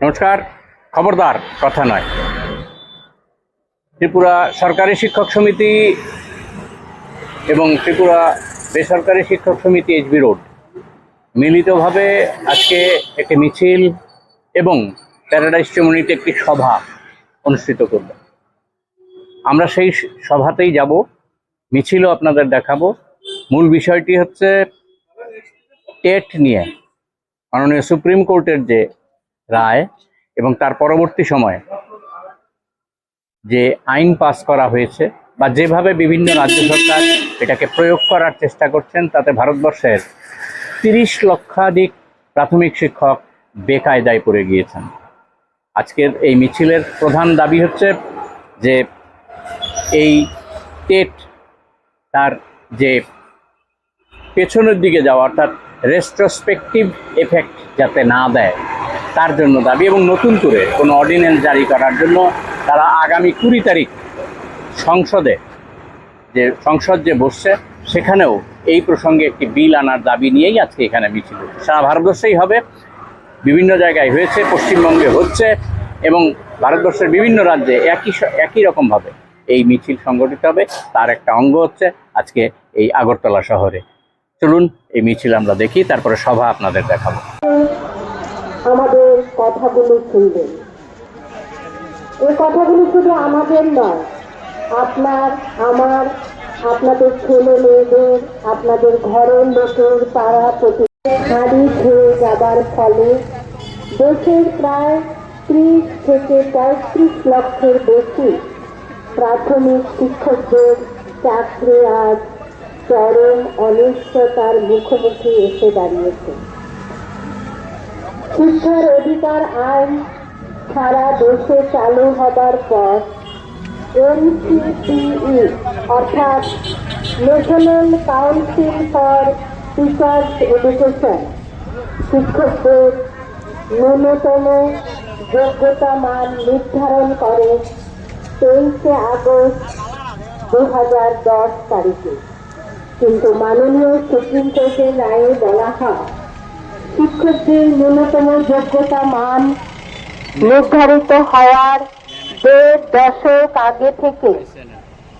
নমস্কার। খবরদার কথা নয়। ত্রিপুরা সরকারি শিক্ষক সমিতি এবং ত্রিপুরা বেসরকারি শিক্ষক সমিতি এইচবি রোড মিলিতভাবে আজকে একটি মিছিল এবং প্যারাডাইস চমুনিতে একটি সভা অনুষ্ঠিত করব। আমরা সেই সভাতেই যাব, মিছিলও আপনাদের দেখাবো। মূল বিষয়টি হচ্ছে টেট নিয়ে মাননীয় সুপ্রিম কোর্টের যে রায় এবং তার পরবর্তী সময়ে যে আইন পাস করা হয়েছে বা যেভাবে বিভিন্ন রাজ্য সরকার এটাকে প্রয়োগ করার চেষ্টা করছেন, তাতে ভারতবর্ষের 30 লক্ষাধিক প্রাথমিক শিক্ষক বেকায়দায় পড়ে গিয়েছেন। আজকের এই মিছিলের প্রধান দাবি হচ্ছে যে এই টেট তার যে পেছনের দিকে যাওয়া, অর্থাৎ রেট্রোস্পেকটিভ এফেক্ট যাতে না দেয় তার জন্য দাবি, এবং নতুন করে কোনো অর্ডিন্যান্স জারি করার জন্য তারা আগামী 20 তারিখ সংসদ যে বসছে সেখানেও এই প্রসঙ্গে একটি বিল আনার দাবি নিয়েই আজকে এখানে মিছিল হচ্ছে। সারা ভারতবর্ষেই হবে, বিভিন্ন জায়গায় হয়েছে, পশ্চিমবঙ্গে হচ্ছে এবং ভারতবর্ষের বিভিন্ন রাজ্যে একই রকমভাবে এই মিছিল সংগঠিত হবে। তার একটা অঙ্গ হচ্ছে আজকে এই আগরতলা শহরে। চলুন এই মিছিল আমরা দেখি, তারপরে সভা আপনাদের দেখাবো। আমাদের কথাগুলো শুনবেন। এই কথাগুলো শুধু আমাদের নয়, আপনার, আমার, আপনাদের ছেলে মেয়েদের, আপনাদের ঘরের লোকের, পাড়া প্রতিবেশী হারিয়ে হয়ে যাবার ফলে দেশের প্রায় 30 থেকে 35 লক্ষের বেশি প্রাথমিক শিক্ষকদের চাকরি আজ চরম অনিশ্চয়তার মুখোমুখি এসে দাঁড়িয়েছে। শিক্ষার অধিকার আইন সারা দেশে চালু হবার পর NCTE অর্থাৎ national council for teachers education শিক্ষকদের ন্যূনতম যোগ্যতা মান নির্ধারণ করে 23 আগস্ট 2010 তারিখে। কিন্তু মাননীয় সুপ্রিম কোর্টের রায়ে বলা হয় শিক্ষকদের ন্যূনতম যোগ্যতা মান নির্ধারিত হওয়ার 1.5 দশক আগে থেকে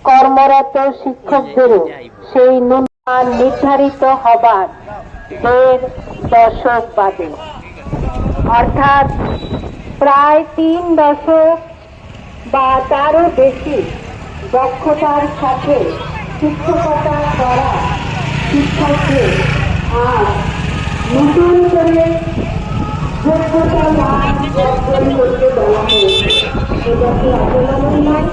কর্মরত শিক্ষকদেরও সেই মান নির্ধারিত হবার 1.5 দশক বাদে, অর্থাৎ প্রায় 3 দশক বা তারও বেশি দক্ষতার সাথে শিক্ষকতা করা শিক্ষকদের আর নতুন করে যোগ্যতা মান অর্জন করতে বলা হয়েছে। এটা কি আন্দোলন নয়?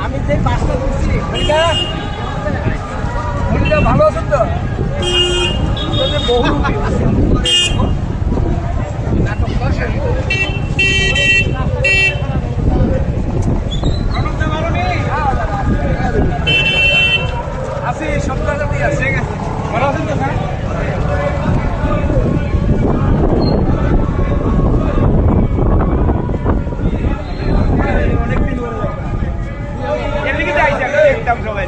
আমি যে পাঁচটা করছি ভালো আছেন তো? বহু আছি সপ্তাহে আছে ভালো আছেন তো? হ্যাঁ, অনেকদিন এদিকে যাইছে একদম সবাই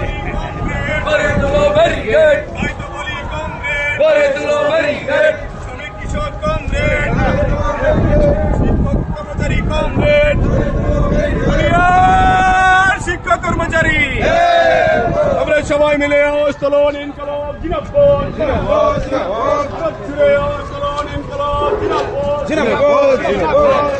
শিক্ষক কর্মচারী আমরা সবাই মিলে আওয়াজ ইনকলাব জিন্দাবাদ, ইনকলাব জিন্দাবাদ, জিন্দাবাদ।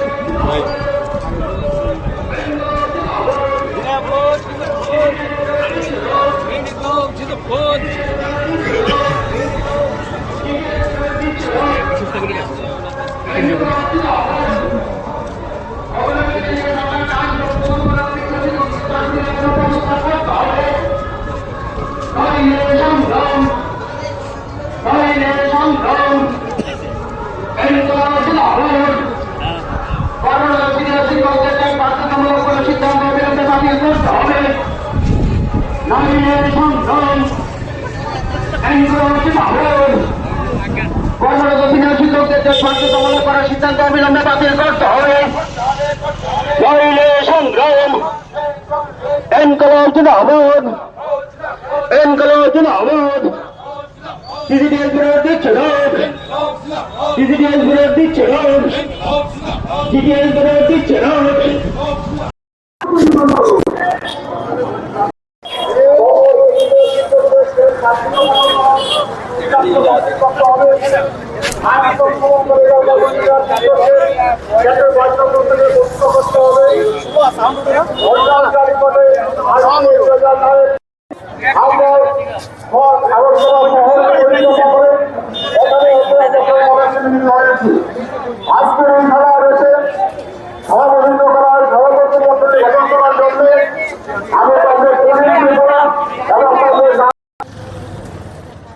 বাধ্যতামূলক করার সিদ্ধান্ত অবিলম্বে বাতিল করতে হবে। নইলে সংগ্রাম ইনকলাব জিন্দাবাদ, ইনকলাব জিন্দাবাদ। ডিজিটাল বিরোধী ছিলাম, ডিজিটাল বিরোধী ছিলাম, ডিজিটাল বিরোধী ছিলাম। আজকের এই খেলা রয়েছে সভাপতিত্ব করার সভাপতি মন্ডলী গঠন করার জন্য আমি তাদের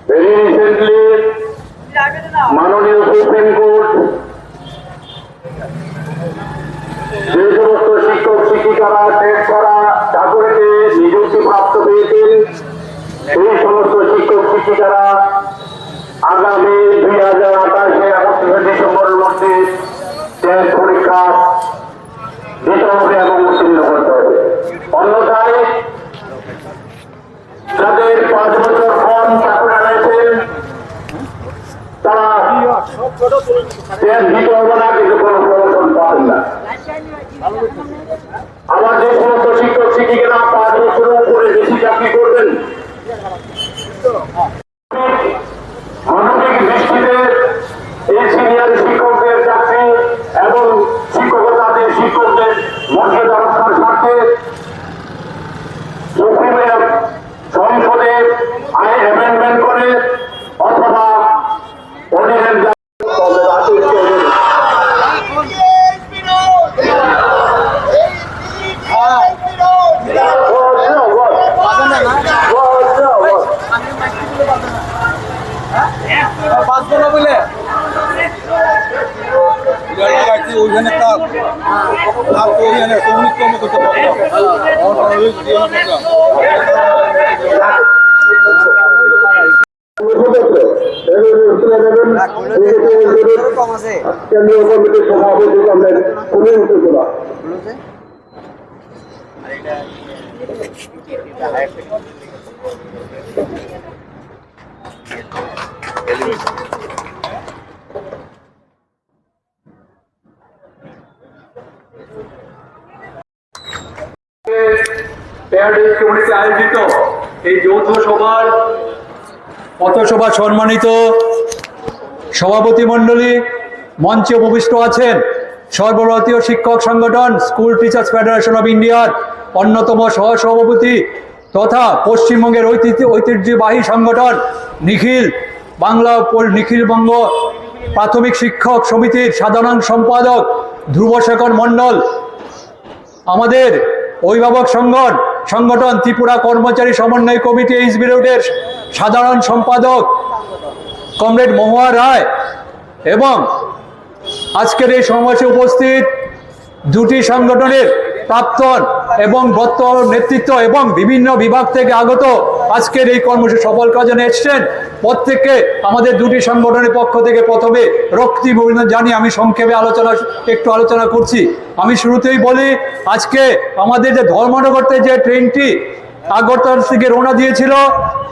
ভেরি রিসেন্টলি মাননীয় সুপ্রিম কোর্ট যে সমস্ত শিক্ষক শিক্ষিকারা টেট করা চাকরিতে নিযুক্তি প্রাপ্ত পেয়েছেন সেই সমস্ত শিক্ষক শিক্ষিকারা আগামী 2028 ডিসেম্বরের মধ্যে টেট পরীক্ষা দিতে হবে এবং উত্তীর্ণ করতে হবে। অন্যথায় যাদের 5 বছর কম চাকরি রয়েছেন তারা টেট দিতে হবে না, কিন্তু কোনো প্রমোশন পাবেন না। আমার যে সমস্ত শিক্ষক শিক্ষিকারা 5 বছরের উপরে বেশি চাকরি করবেন মানবিক দৃষ্টিতে এই সিনিয়র শিক্ষকদের চাকরি এবং শিক্ষকতাদের শিক্ষকদের মর্যাদা রক্ষার স্বার্থে সুপ্রিমের সংসদে আইন অ্যামেন্ডমেন্ট করে অথবা অর্ডিন্যান্স ওইখানে শ্রমিক কর্ম করতে কেন্দ্রীয় কমিটির সভাপতি করা আয়োজিত এই যৌথ সভার পথসভা সম্মানিত সভাপতি মণ্ডলী, মঞ্চে উপবিষ্ট আছেন সর্বভারতীয় শিক্ষক সংগঠন স্কুল টিচার্স ফেডারেশন অব ইন্ডিয়ার অন্যতম সহসভাপতি তথা পশ্চিমবঙ্গের ঐতিহ্যবাহী সংগঠন নিখিলবঙ্গ প্রাথমিক শিক্ষক সমিতির সাধারণ সম্পাদক ধ্রুবশেখর মণ্ডল, আমাদের অভিভাবক সংগঠন ত্রিপুরা কর্মচারী সমন্বয় কমিটি এইচবিরোডের সাধারণ সম্পাদক কমরেড মহুয়া রায় এবং আজকের এই সমাবেশে উপস্থিত দুটি সংগঠনের প্রাক্তন এবং বর্তমান নেতৃত্ব এবং বিভিন্ন বিভাগ থেকে আগত আজকের এই কর্মসূচি সফল কাজে এসেছেন প্রত্যেককে আমাদের দুটি সংগঠনের পক্ষ থেকে প্রথমে রক্তি অভিনন্দন জানিয়ে আমি সংক্ষেপে আলোচনা করছি। আমি শুরুতেই বলি, আজকে আমাদের যে ধর্মনগরতে যে ট্রেনটি আগরতলা থেকে রওনা দিয়েছিল,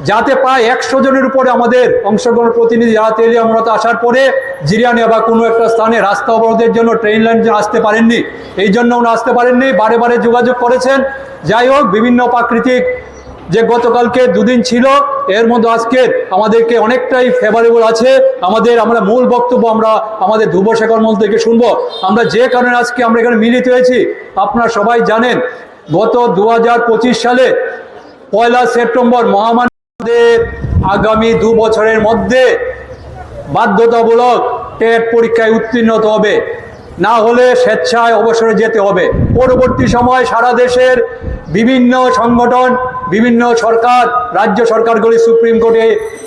যাতে প্রায় 100 জনের উপরে আমাদের অংশগ্রহণ প্রতিনিধি যারা তেলিয়া মূলত আসার পরে জিরিয়ানিয়া বা কোনো একটা স্থানে রাস্তা অবরোধের জন্য ট্রেন লাইন আসতে পারেননি, এই জন্য ওরা আসতে পারেননি, বারে বারে যোগাযোগ করেছেন। যাই হোক, বিভিন্ন প্রাকৃতিক যে গতকালকে দুদিন ছিল এর মধ্যে আজকে আমাদেরকে অনেকটাই ফেভারেবল আছে। আমরা মূল বক্তব্য আমাদের ধ্রুবশেখর মন্ডল থেকে শুনবো। আমরা যে কারণে আজকে আমরা এখানে মিলিত হয়েছি আপনারা সবাই জানেন, গত 2025 সালে 1 সেপ্টেম্বর মহামারীর আগামী 2 বছরের মধ্যে বাধ্যতামূলক টেট পরীক্ষায় উত্তীর্ণ হতে হবে, না হলে স্বেচ্ছায় অবসরে যেতে হবে। পরবর্তী সময় সারা দেশের বিভিন্ন সংগঠন, বিভিন্ন সরকার, রাজ্য সরকারগুলি সুপ্রিম কোর্টে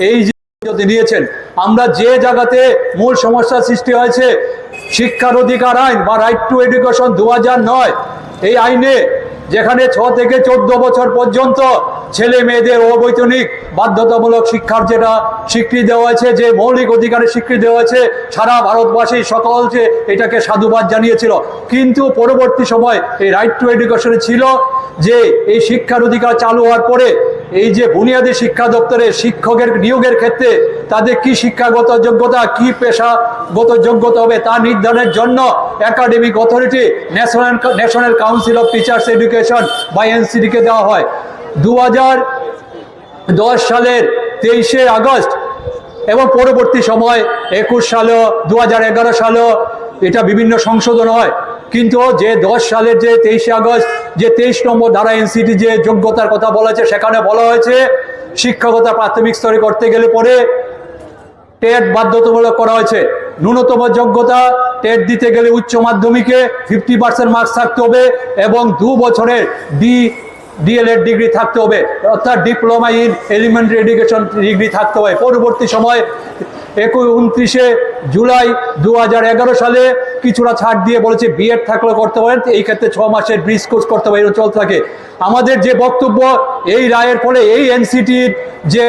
এই যে দিয়েছেন। আমরা যে জায়গাতে মূল সমস্যা সৃষ্টি হয়েছে, শিক্ষার অধিকার আইন বা রাইট টু এডুকেশন 2009, এই আইনে যেখানে 6 থেকে 14 বছর পর্যন্ত ছেলে মেয়েদের অবৈতনিক বাধ্যতামূলক শিক্ষার যেটা স্বীকৃতি দেওয়া হয়েছে, যে মৌলিক অধিকারের স্বীকৃতি দেওয়া হয়েছে, সারা ভারতবাসী সকল যে এটাকে সাধুবাদ জানিয়েছিল। কিন্তু পরবর্তী সময় এই রাইট টু এডুকেশনে ছিল যে এই শিক্ষার অধিকার চালু হওয়ার পরে এই যে বুনিয়াদী শিক্ষা দপ্তরে শিক্ষকের নিয়োগের ক্ষেত্রে তাদের কি শিক্ষাগত যোগ্যতা, কি পেশাগত যোগ্যতা হবে তা নির্ধারণের জন্য academic authority national council of teachers education বা এনসিটিকে দেওয়া হয়। 2010 সালের 23শে আগস্ট এবং পরবর্তী সময় 21 সালেও 2011 সালেও এটা বিভিন্ন সংশোধন হয়। কিন্তু যে 10 সালের যে 23শে আগস্ট যে 23 নম্বর ধারা এনসিটি যে যোগ্যতার কথা বলা হয়েছে, সেখানে বলা হয়েছে শিক্ষকতা প্রাথমিক স্তরে করতে গেলে পরে টেট বাধ্যতামূলক করা হয়েছে। ন্যূনতম যোগ্যতা টেট দিতে গেলে উচ্চ মাধ্যমিকে 50% মার্কস থাকতে হবে এবং 2 বছরের ডিএলএড ডিগ্রি থাকতে হবে, অর্থাৎ diploma in elementary education degree থাকতে হবে। পরবর্তী সময় 29শে জুলাই 2011 সালে কিছুটা ছাড় দিয়ে বলেছে বিএড থাকলে করতে পারেন, এই ক্ষেত্রে 6 মাসের ব্রিজ কোর্স করতে পারে, চল থাকে। আমাদের যে বক্তব্য, এই রায়ের ফলে এই এনসিটির যে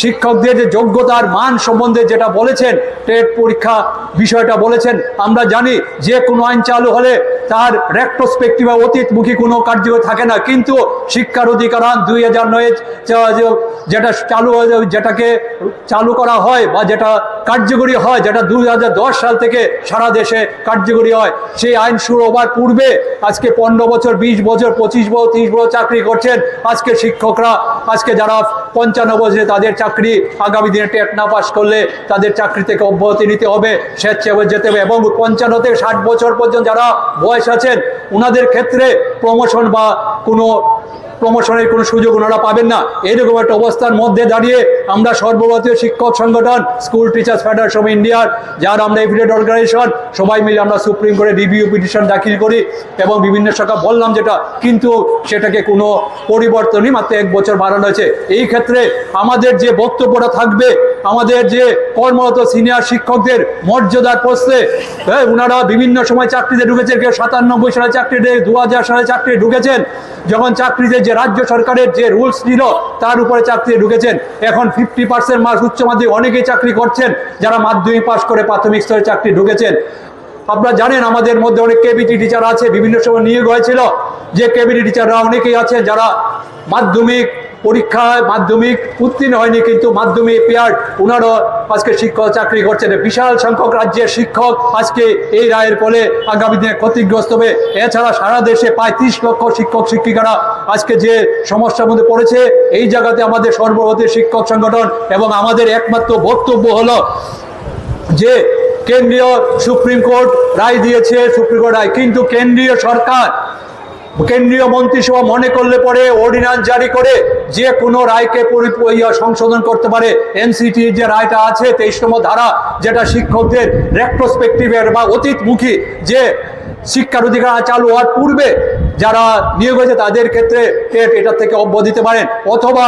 শিক্ষকদের যে যোগ্যতার মান সম্বন্ধে যেটা বলেছেন, টেট পরীক্ষা বিষয়টা বলেছেন, আমরা জানি যে কোনো আইন চালু হলে তার রেট্রোস্পেক্টিভ বা অতীতমুখী কোনো কার্যকরী থাকে না। কিন্তু শিক্ষার অধিকার আইন 2009 যেটা যেটাকে চালু করা হয় বা যেটা কার্যকরী হয়, যেটা 2010 সাল থেকে সারা দেশে কার্যকরী হয়, সেই আইন শুরু হবার পূর্বে আজকে 15 বছর, 20 বছর, 25 বছর, 30 বছর চাকরি করছেন। আজকে শিক্ষকরা, আজকে যারা 55 বছরে তাদের চাকরি আগামী দিনে টেট না পাস করলে তাদের চাকরি থেকে অব্যাহতি নিতে হবে, স্বেচ্ছায় যেতে হবে। এবং 55 থেকে 60 বছর পর্যন্ত যারা বয়স আছেন, ওনাদের ক্ষেত্রে প্রমোশন বা কোনো প্রমোশনের কোনো সুযোগ ওনারা পাবেন না। এরকম একটা অবস্থার মধ্যে দাঁড়িয়ে আমরা সর্বভারতীয় শিক্ষক সংগঠন, স্কুল টিচার্স ফেডারেশন অফ ইন্ডিয়ার যারা আমরা এফিলিয়েট অর্গানাইজেশন, সবাই মিলে আমরা সুপ্রিম কোর্টে রিভিউ পিটিশন দাখিল করি এবং বিভিন্ন শাখা বললাম যেটা, কিন্তু সেটাকে কোনো পরিবর্তনই মাত্র 1 বছর বাড়ানো হয়েছে। এই ক্ষেত্রে আমাদের যে বক্তব্যটা থাকবে, আমাদের যে কর্মরত সিনিয়র শিক্ষকদের মর্যাদার প্রশ্নে, ওনারা বিভিন্ন সময় চাকরিতে ঢুকেছেন, কেউ 97 সালে চাকরিতে, 2000 সালে চাকরি ঢুকেছেন, যখন চাকরিতে যে রাজ্য সরকারের যে রুলস ছিল তার উপরে চাকরি ঢুকেছেন। এখন 50% মার্কস উচ্চ মাধ্যমিক অনেকেই চাকরি করছেন যারা মাধ্যমিক পাস করে প্রাথমিক স্তরে চাকরি ঢুকেছেন। আপনারা জানেন আমাদের মধ্যে অনেক কেবিটি টিচার আছে, বিভিন্ন সময় নিয়োগ হয়েছিল, যে কেবিটি টিচাররা অনেকেই আছেন যারা মাধ্যমিক পরীক্ষায় মাধ্যমিক উত্তীর্ণ হয়নি, কিন্তু মাধ্যমিক পেয়ার ওনারও আজকে শিক্ষক চাকরি করছেন। বিশাল সংখ্যক রাজ্যের শিক্ষক আজকে এই রায়ের ফলে আগামী দিনে ক্ষতিগ্রস্ত হবে। এছাড়া সারা দেশে প্রায় 30 লক্ষ শিক্ষক শিক্ষিকারা আজকে যে সমস্যার মধ্যে পড়েছে, এই জায়গাতে আমাদের সর্বভারতীয় শিক্ষক সংগঠন এবং আমাদের একমাত্র বক্তব্য হলো যে কেন্দ্রীয় সুপ্রিম কোর্ট রায় দিয়েছে, সুপ্রিম কোর্ট রায়, কিন্তু কেন্দ্রীয় সরকার, কেন্দ্রীয় মন্ত্রিসভা মনে করলে পরে অর্ডিন্যান্স জারি করে যে কোনো রায়কে সংশোধন করতে পারে। এনসিটির যে রায়টা আছে 23 নম্বর ধারা, যেটা শিক্ষকদের রেট্রোস্পেক্টিভের বা অতীতমুখী যে শিক্ষার অধিকার চালু হওয়ার পূর্বে যারা নিয়োগ হয়েছে তাদের ক্ষেত্রে টেট এটা থেকে অব্যাহতি দিতে পারেন, অথবা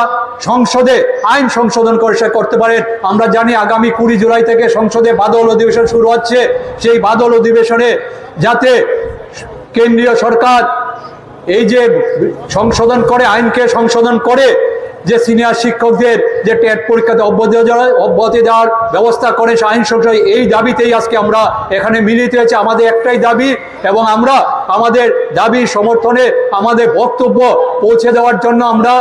সংসদে আইন সংশোধন করে সে করতে পারেন। আমরা জানি আগামী 20 জুলাই থেকে সংসদে বাদল অধিবেশন শুরু হচ্ছে। সেই বাদল অধিবেশনে যাতে কেন্দ্রীয় সরকার এই যে সংশোধন করে, আইনকে সংশোধন করে যে সিনিয়র শিক্ষকদের যে টেট পরীক্ষাতে অব্যাহতি দেওয়ার ব্যবস্থা করে, সে আইন সংশোধন, এই দাবিতেই আজকে আমরা এখানে মিলিত হয়েছে। আমাদের একটাই দাবি এবং আমরা আমাদের দাবির সমর্থনে আমাদের বক্তব্য পৌঁছে দেওয়ার জন্য আমরা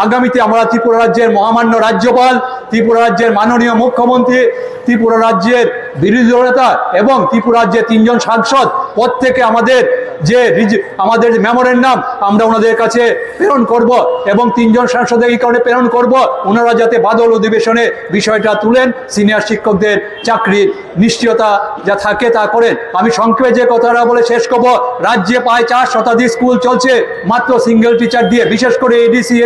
আগামীতে আমরা ত্রিপুরা রাজ্যের মহামান্য রাজ্যপাল, ত্রিপুরা রাজ্যের মাননীয় মুখ্যমন্ত্রী, ত্রিপুরা রাজ্যের বিরোধী দলনেতা এবং ত্রিপুরা রাজ্যের 3 জন সাংসদ প্রত্যেকে আমাদের যে আমাদের মেমোরেন্ডাম আমরা ওনাদের কাছে প্রেরণ করব এবং 3 জন সাংসদের এই কারণে প্রেরণ করব ওনারা যাতে বাদল অধিবেশনে বিষয়টা তুলেন, সিনিয়র শিক্ষকদের চাকরির নিশ্চয়তা যা থাকে তা করেন। আমি সংক্ষেপে যে কথাটা বলে শেষ করব, রাজ্যে প্রায় 4 শতাধিক স্কুল চলছে মাত্র সিঙ্গেল টিচার দিয়ে, বিশেষ করে এডিসি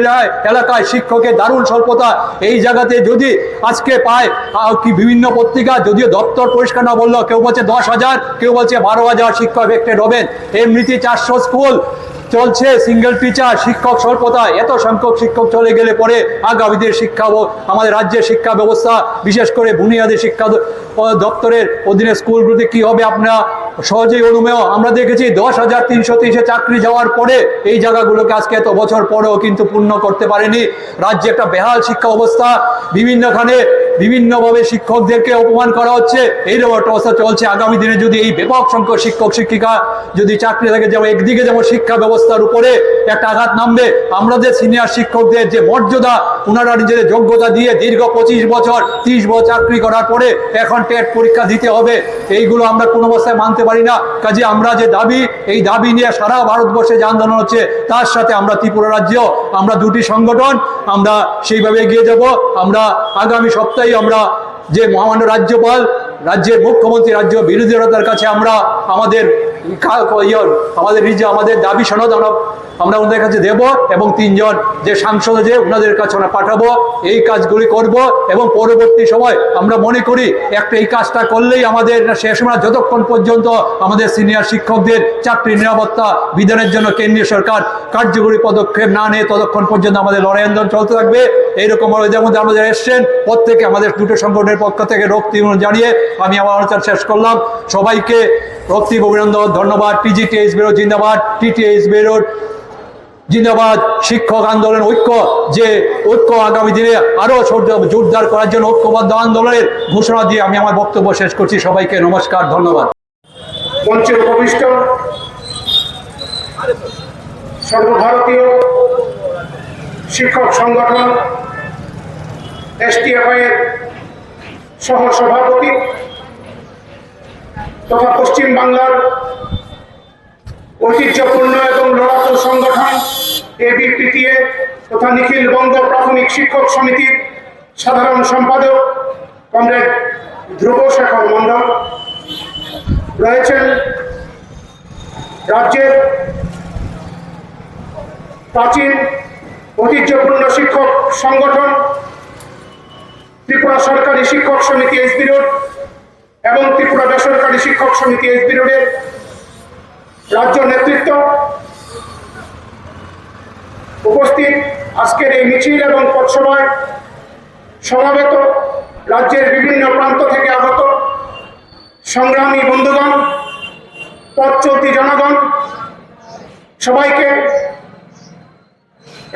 এলাকায় শিক্ষকের দারুণ স্বল্পতা। এই জায়গাতে যদি আজকে পায় কি বিভিন্ন পত্রিকা, যদিও দপ্তর পরিষ্কার না বললো, কেউ বলছে 10,000, কেউ বলছে 12,000 শিক্ষক এফেক্টেড হবেন। এমনিতে 400 স্কুল চলছে, সিঙ্গেল টিচার, শিক্ষক স্বল্পতা। এত সংখ্যক শিক্ষক চলে গেলে পরে আগামীদের শিক্ষা আমাদের রাজ্যের শিক্ষা ব্যবস্থা, বিশেষ করে বুনিয়াদী শিক্ষা দপ্তরের অধীনে স্কুলগুলিতে কি হবে আপনারা সহজেই অনুমেয়। আমরা দেখেছি 10,330 চাকরি যাওয়ার পরে এই জায়গাগুলোকে আজকে এত বছর পরেও কিন্তু পূর্ণ করতে পারেনি। রাজ্যে একটা বেহাল শিক্ষা অবস্থা, বিভিন্নখানে বিভিন্নভাবে শিক্ষকদেরকে অপমান করা হচ্ছে, এইরকম একটা অবস্থা চলছে। আগামী দিনে যদি এই ব্যাপক সংখ্যক শিক্ষক শিক্ষিকা যদি চাকরি থাকে, যেমন একদিকে যেমন শিক্ষা ব্যবস্থার উপরে একটা আঘাত নামবে, আমাদের সিনিয়র শিক্ষকদের যে মর্যাদা, ওনারা নিজেদের যোগ্যতা দিয়ে দীর্ঘ 25 বছর 30 বছর চাকরি করার পরে এখন টেট পরীক্ষা দিতে হবে, এইগুলো আমরা কোনো অবস্থায় মানতে পারি না। কাজে আমরা যে দাবি, এই দাবি নিয়ে সারা ভারতবর্ষে যে আন্দোলন হচ্ছে, তার সাথে আমরা ত্রিপুরা রাজ্য, আমরা দুটি সংগঠন, আমরা সেইভাবে এগিয়ে যাব। আমরা আগামী সপ্তাহে আমরা যে মহামান্য রাজ্যপাল, রাজ্যের মুখ্যমন্ত্রী, রাজ্য বিরোধী দলের কাছে আমরা আমাদের দাবি সনদ আমরা ওনাদের কাছে দেব এবং 3 জন যে সাংসদ যে ওনাদের কাছে আমরা পাঠাবো, এই কাজগুলি করব। এবং পরবর্তী সময় আমরা মনে করি একটা এই কাজটা করলেই আমাদের শেষ না, যতক্ষণ পর্যন্ত আমাদের সিনিয়র শিক্ষকদের চাকরি নিরাপত্তা বিধানের জন্য কেন্দ্রীয় সরকার কার্যকরী পদক্ষেপ না নেয়, ততক্ষণ পর্যন্ত আমাদের লড়াই আন্দোলন চলতে থাকবে। এইরকম এদের মধ্যে আমাদের এসছেন প্রত্যেকে, আমাদের দুটো সংগঠনের পক্ষ থেকে রক্তি জানিয়ে আমি আমার আলোচনা শেষ করলাম। সবাইকে রক্তি অভিনন্দন, ধন্যবাদ। টিজিটিএইচ ব্যুরো জিন্দাবাদ, টিটিএইচ ব্যুরো জিন্দাবাদ। শিক্ষক আন্দোলন ঐক্য, যে ঐক্য আগামী দিনে আরো জোরদার করার জন্য ঐক্যবদ্ধ আন্দোলনের ঘোষণা দিয়ে আমি আমার বক্তব্য শেষ করছি। সবাইকে নমস্কার, ধন্যবাদ। মঞ্চে উপবিষ্ট সর্বভারতীয় শিক্ষক সংগঠন এসটিএফআই এর সহ সভাপতি তথা পশ্চিম বাংলার ঐতিহ্যপূর্ণ এবং লড়াকু সংগঠন এবিপিটিএ তথা নিখিল বঙ্গ প্রাথমিক শিক্ষক সমিতির সাধারণ সম্পাদক কমরেড ধ্রুব শেখর মণ্ডল রয়েছেন, রাজ্যের প্রাচীন ঐতিহ্যপূর্ণ শিক্ষক সংগঠন ত্রিপুরা সরকারি শিক্ষক সমিতি এসবি রোড এবং ত্রিপুরা বেসরকারি শিক্ষক সমিতি এসবি রোডের রাজ্য নেতৃত্ব উপস্থিত, আজকের এই মিছিল এবং পথসভায় সমাবেত রাজ্যের বিভিন্ন প্রান্ত থেকে আগত সংগ্রামী বন্ধুগণ, পথ চলতি জনগণ, সবাইকে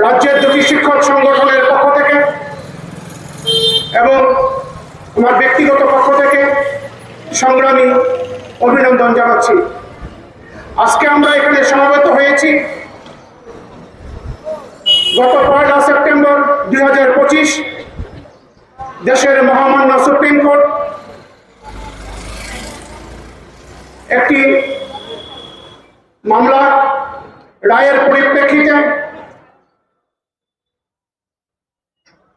রাজ্যের দুটি শিক্ষক সংগঠনের পক্ষ থেকে এবং আমার ব্যক্তিগত পক্ষ থেকে সংগ্রামী অভিনন্দন জানাচ্ছি। আজকে আমরা এখানে সমবেত হয়েছি গত 1 সেপ্টেম্বর 2025 দেশের মহামান্য সুপ্রিম কোর্ট একটি মামলা রায়ের পরিপ্রেক্ষিতে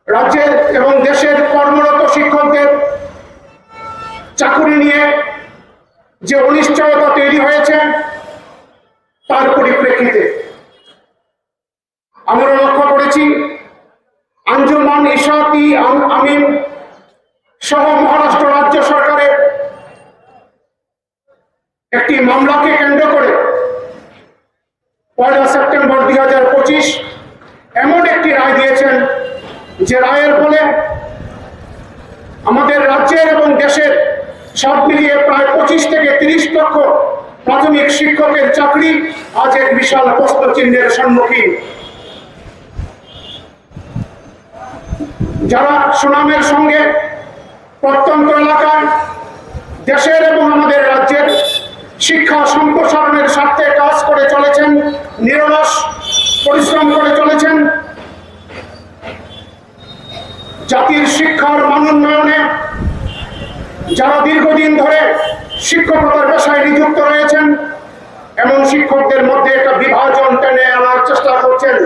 রাজ্যের এবং দেশের কর্মরত শিক্ষকদের চাকুরি নিয়ে যে অনিশ্চয়তা তৈরি হয়েছে, তার পরিপ্রেক্ষিতে আমরা লক্ষ্য করেছি আঞ্জুমান ইশাতি আমিন সহ মহারাষ্ট্র রাজ্য সরকারের একটি মামলাকে কেন্দ্র করে 1 সেপ্টেম্বর 2025 এমন একটি রায় দিয়েছেন, যে রায়ের ফলে আমাদের রাজ্যের এবং দেশের সব মিলিয়ে প্রায় 25 থেকে 30 লক্ষ প্রাথমিক শিক্ষকের চাকরি আজ এক বিশাল প্রশ্ন চিহ্নের সম্মুখীন। যারা সুনামের সঙ্গে প্রত্যন্ত এলাকায় দেশের এবং আমাদের রাজ্যের শিক্ষা সম্প্রসারণের স্বার্থে কাজ করে চলেছেন, নিরলস পরিশ্রম করে চলেছেন, জাতির শিক্ষার মান উন্নয়নে যারা দীর্ঘদিন ধরে শিক্ষকতার পেশায় নিযুক্ত রয়েছেন, এমন শিক্ষকদের মধ্যে একটা বিভাজন টেনে আনার চেষ্টা করছেন।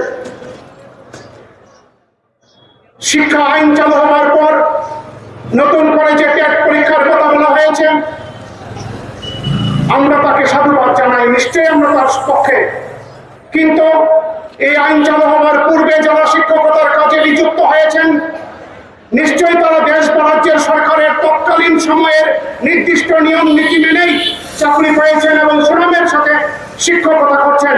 শিক্ষা আইন চালু হওয়ার পর নতুন করে যে টেট পরীক্ষার কথা বলা হয়েছে, আমরা তাকে সাধুবাদ জানাই, নিশ্চয়ই আমরা তার পক্ষে। কিন্তু এই আইন চালু হওয়ার পূর্বে যারা শিক্ষকতার কাজে নিযুক্ত হয়েছেন, নিশ্চয়ই তারা দেশ বা রাজ্যের সরকারের তৎকালীন সময়ের নির্দিষ্ট নিয়ম নীতি মেনেই চাকরি পেয়েছেন এবং সুনামের সাথে শিক্ষকতা করছেন।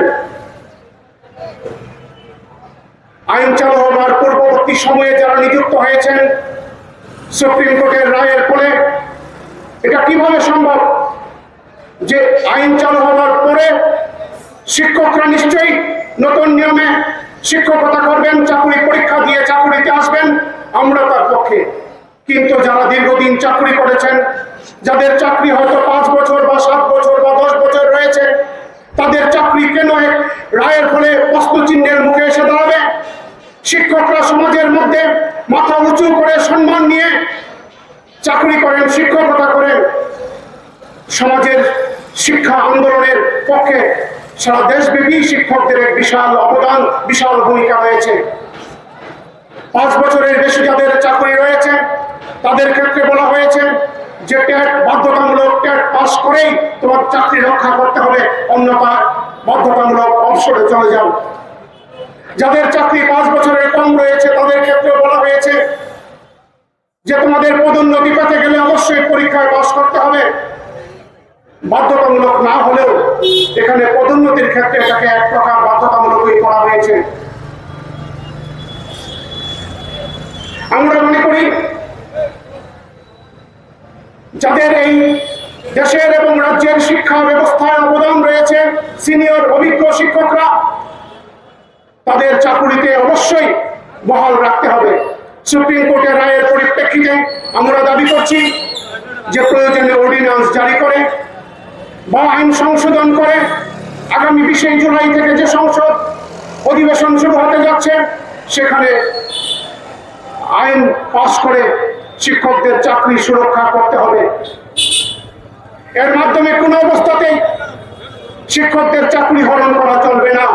আইন চালু হওয়ার পূর্ববর্তী সময়ে যারা নিযুক্ত হয়েছেন, সুপ্রিম কোর্টের রায়ের ফলে এটা কিভাবে সম্ভব যে আইন চালু হওয়ার পরে শিক্ষকরা নিশ্চয়ই নতুন নিয়মে শিক্ষকতা করবেন, চাকরি পরীক্ষা দিয়ে চাকরিতে আসবেন, আমরা তার পক্ষে। কিন্তু যারা দীর্ঘদিন চাকরি করেছেন, যাদের চাকরি হয়তো 5 বছর বা 7 বছর বা 10 বছর রয়েছে, তাদের চাকরি কেন রায়ের ফলে প্রশ্নচিহ্নের মুখে এসে দাঁড়াবে? শিক্ষকরা সমাজের মধ্যে মাথা উঁচু করে সম্মান নিয়ে চাকরি করেন, শিক্ষকতা করেন। সমাজের শিক্ষা আন্দোলনের পক্ষে সারা দেশব্যাপী শিক্ষকদের এক বিশাল অবদান, বিশাল ভূমিকা রয়েছে। 5 বছরের বেশি যাদের চাকরি রয়েছে, তাদের ক্ষেত্রে বলা হয়েছে যে টেট বাধ্যতামূলক, টেট পাস করেই তোমার চাকরি রক্ষা করতে হবে, অন্যথা বাধ্যতামূলক অবসরে চলে যাও। যাদের চাকরি 5 বছরের কম রয়েছে, তাদের ক্ষেত্রে বলা হয়েছে যে তোমাদের পদোন্নতি পেতে গেলে অবশ্যই পরীক্ষায় পাস করতে হবে। বাধ্যতামূলক না হলেও এখানে পদোন্নতির ক্ষেত্রে এটাকে এক প্রকার বাধ্যতামূলকই করা হয়েছে। আমরা মনে করি যাদের এই দেশের এবং রাজ্যের শিক্ষা ব্যবস্থায় অবদান রয়েছে, সিনিয়র অভিজ্ঞ শিক্ষকরা, তাদের চাকুরিতে অবশ্যই বহাল রাখতে হবে। সুপ্রিম কোর্টের রায়ের পরিপ্রেক্ষিতে আমরা দাবি করছি যে প্রয়োজনে অর্ডিন্যান্স জারি করে বা আইন সংশোধন করে আগামী 20 জুলাই থেকে যে সংসদ অধিবেশন শুরু হতে যাচ্ছে, সেখানে আইন পাশ করে শিক্ষকদের চাকরি সুরক্ষা করতে হবে। এর মাধ্যমে কোনো অবস্থাতেই শিক্ষকদের চাকরি হরণ করা চলবে না।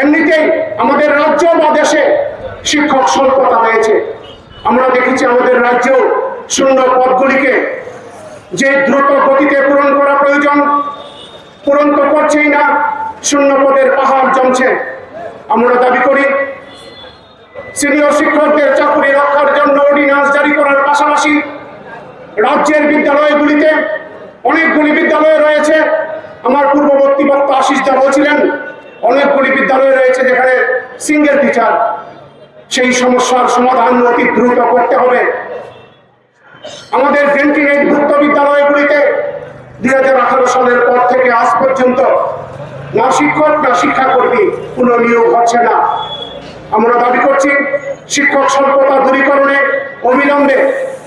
এমনিতেই আমাদের রাজ্য বা দেশে শিক্ষক স্বল্পতা রয়েছে। আমরা দেখেছি আমাদের রাজ্য শূন্য পদগুলিকে যে দ্রুত গতিতে পূরণ করা প্রয়োজন, পূরণ তো করছেই না, শূন্য পদের পাহাড় জমছে। আমরা দাবি করি সিনিয়র শিক্ষকদের চাকরি রক্ষার জন্য অর্ডিন্যান্স জারি করার পাশাপাশি রাজ্যের বিদ্যালয়গুলিতে অনেকগুলি বিদ্যালয় রয়েছে, আমার পূর্ববর্তী বক্তা আশিস দা বলছিলেন অনেকগুলি বিদ্যালয় রয়েছে যেখানে সিঙ্গেল টিচার। সেই সমস্যার সমাধান অতি দ্রুত করতে হবে। আমাদের ভেন্টিলেটভুক্ত বিদ্যালয়গুলিতে 2018 সালের পর থেকে আজ পর্যন্ত না শিক্ষক না শিক্ষাকর্মী কোনো নিয়োগ হচ্ছে না। আমরা দাবি করছি শিক্ষক স্বল্পতা দূরীকরণে অবিলম্বে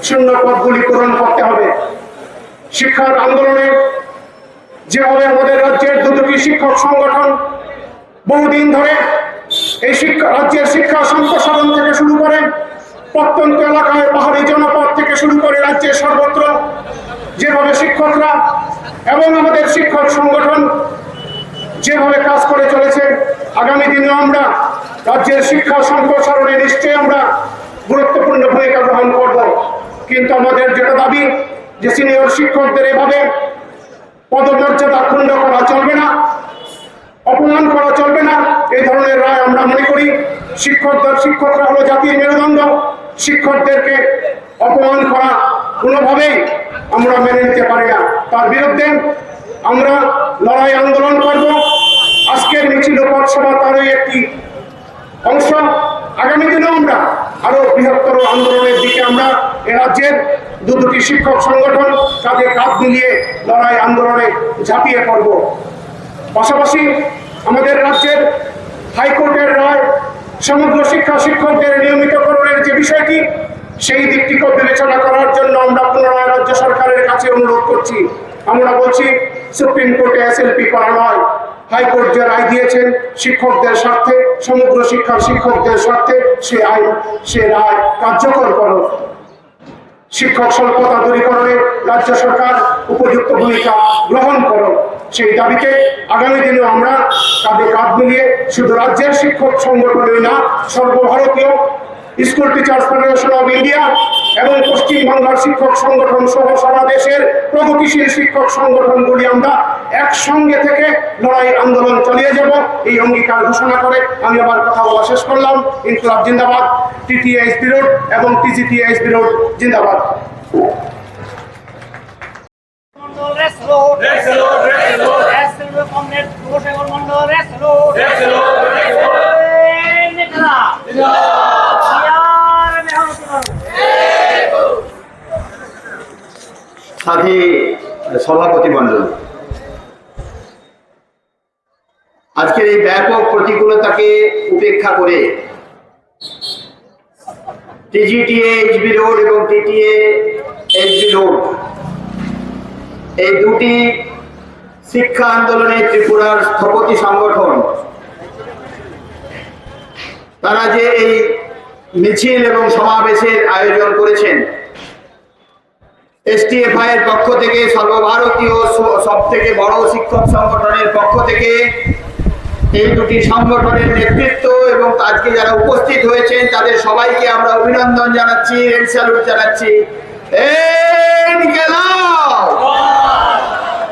শূন্য পদগুলি পূরণ করতে হবে। শিক্ষার আন্দোলনে যেভাবে আমাদের রাজ্যের দুটি শিক্ষক সংগঠন বহুদিন ধরে এই রাজ্যের শিক্ষা সম্প্রসারণ থেকে শুরু করে প্রত্যন্ত এলাকায়, পাহাড়ি জনপদ থেকে শুরু করে রাজ্যের সর্বত্র যেভাবে শিক্ষকরা এবং আমাদের শিক্ষক সংগঠন যেভাবে কাজ করে চলেছে, আগামী দিনে আমরা রাজ্যের শিক্ষা সম্প্রসারণে নিশ্চয়ই আমরা গুরুত্বপূর্ণ ভূমিকা গ্রহণ করব। কিন্তু আমাদের যেটা দাবি যে সিনিয়র শিক্ষকদের এভাবে পদমর্যাদা ক্ষুণ্ণ করা চলবে না, অপমান করা চলবে না। এই ধরনের রায় আমরা মনে করি শিক্ষকরা হলো জাতির মেরুদণ্ড, শিক্ষকদেরকে অপমান করা কোনোভাবেই আমরা মেনে নিতে পারি না। তার বিরুদ্ধে আমরা লড়াই আন্দোলন করব। আজকের মিছিল পথসভা তারই একটি অংশ। আগামী দিনেও আমরা আরো বৃহত্তর আন্দোলনের দিকে আমরা এ রাজ্যের দুটি শিক্ষক সংগঠন কাঁধে কাঁধ মিলিয়ে লড়াই আন্দোলনে ঝাঁপিয়ে পড়ব। পাশাপাশি আমাদের রাজ্যের হাইকোর্টের রায় সমগ্র শিক্ষকদের নিয়মিতকরণের যে বিষয়টি, সেই দিকটিকে বিবেচনা করার জন্য আমরা পুনরায় রাজ্য সরকারের কাছে অনুরোধ করছি। আমরা বলছি সুপ্রিম কোর্টে এসএলপি করা নয়, হাইকোর্ট যে রায় দিয়েছেন শিক্ষকদের স্বার্থে, সমগ্র শিক্ষকদের স্বার্থে সে রায় কার্যকর করো। শিক্ষক স্বল্পতা দূরীকরণে রাজ্য সরকার উপযুক্ত ভূমিকা গ্রহণ করো। সেই দাবিতে আগামী দিনে আমরা কাঁধে কাঁধ মিলিয়ে শুধু রাজ্যের শিক্ষক সংগঠনই না, সর্বভারতীয় school teachers federation of India এবং পশ্চিমবাংলার শিক্ষক সংগঠন সহ সারা দেশের প্রগতিশীল শিক্ষক সংগঠনগুলি আমরা একসঙ্গে থেকে লড়াই আন্দোলন চালিয়ে যাব, এই অঙ্গীকার ঘোষণা করে আমি আমার কথা বলা শেষ করলাম। ইনকলাব জিন্দাবাদ, টিটিএস বিরোধ এবং টিজিটিএস বিরোধ জিন্দাবাদ। সাথী সভাপতি মণ্ডল, আজকের এই ব্যাপক প্রতিকূলতাকে উপেক্ষা করে টিজিটিএ এইচবি রোড এবং টিটিএ এইচবি রোড এই দুটি শিক্ষা আন্দোলনে ত্রিপুরার স্থপতি সংগঠন তারা যে এই মিছিল এবং সমাবেশের আয়োজন করেছেন, এসটিএফআই এর পক্ষ থেকে, সর্বভারতীয় সব থেকে বড় শিক্ষক সংগঠনের পক্ষ থেকে এই দুটি সংগঠনের নেতৃত্ব এবং আজকে যারা উপস্থিত হয়েছেন তাদের সবাইকে আমরা অভিনন্দন জানাচ্ছি, রেড স্যালুট জানাচ্ছি।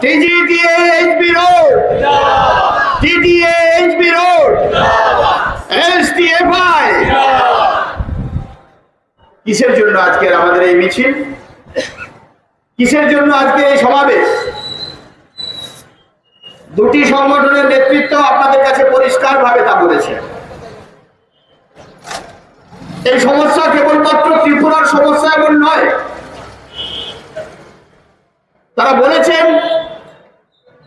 টিজিটিএইচবি রোড, টিটিএইচবি রোড, এসটিএফআই। কিসের জন্য আজকের আমাদের এই মিছিল, কিসের জন্য আজকে এই সমাবেশ? দুটি সংগঠনের নেতৃত্ব আপনাদের কাছে পরিষ্কারভাবে তা বলেছে। এই সমস্যা কেবলমাত্র ত্রিপুরার সমস্যা এমন নয়, তারা বলেছেন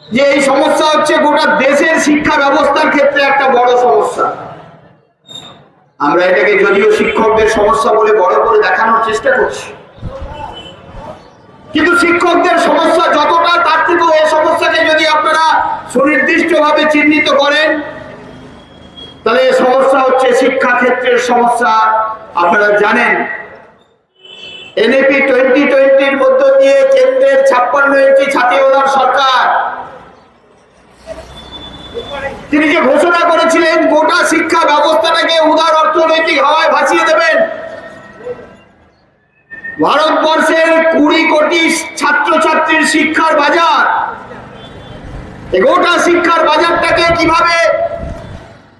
যে এই সমস্যা হচ্ছে গোটা দেশের শিক্ষা ব্যবস্থার ক্ষেত্রে একটা বড় সমস্যা। আমরা এটাকে যদিও শিক্ষকদের সমস্যা বলে বড় করে দেখানোর চেষ্টা করছি, কিন্তু শিক্ষকদের সমস্যা যতটা তার থেকেও এই সমস্যাকে যদি আপনারা সুনির্দিষ্টভাবে চিহ্নিত করেন তাহলে এই সমস্যা হচ্ছে শিক্ষা ক্ষেত্রের সমস্যা। আপনারা জানেন এনইপি 2020-র মধ্য দিয়ে কেন্দ্রের 56 ইঞ্চি ছাতিওয়ালার সরকার তিনি যে ঘোষণা করেছিলেন গোটা শিক্ষা ব্যবস্থাটাকে উদার অর্থনৈতিক হাওয়ায় ভাসিয়ে দেবেন। ভারতবর্ষের 20 কোটি ছাত্রছাত্রীর শিক্ষার বাজার, গোটা শিক্ষার বাজারটাকে কিভাবে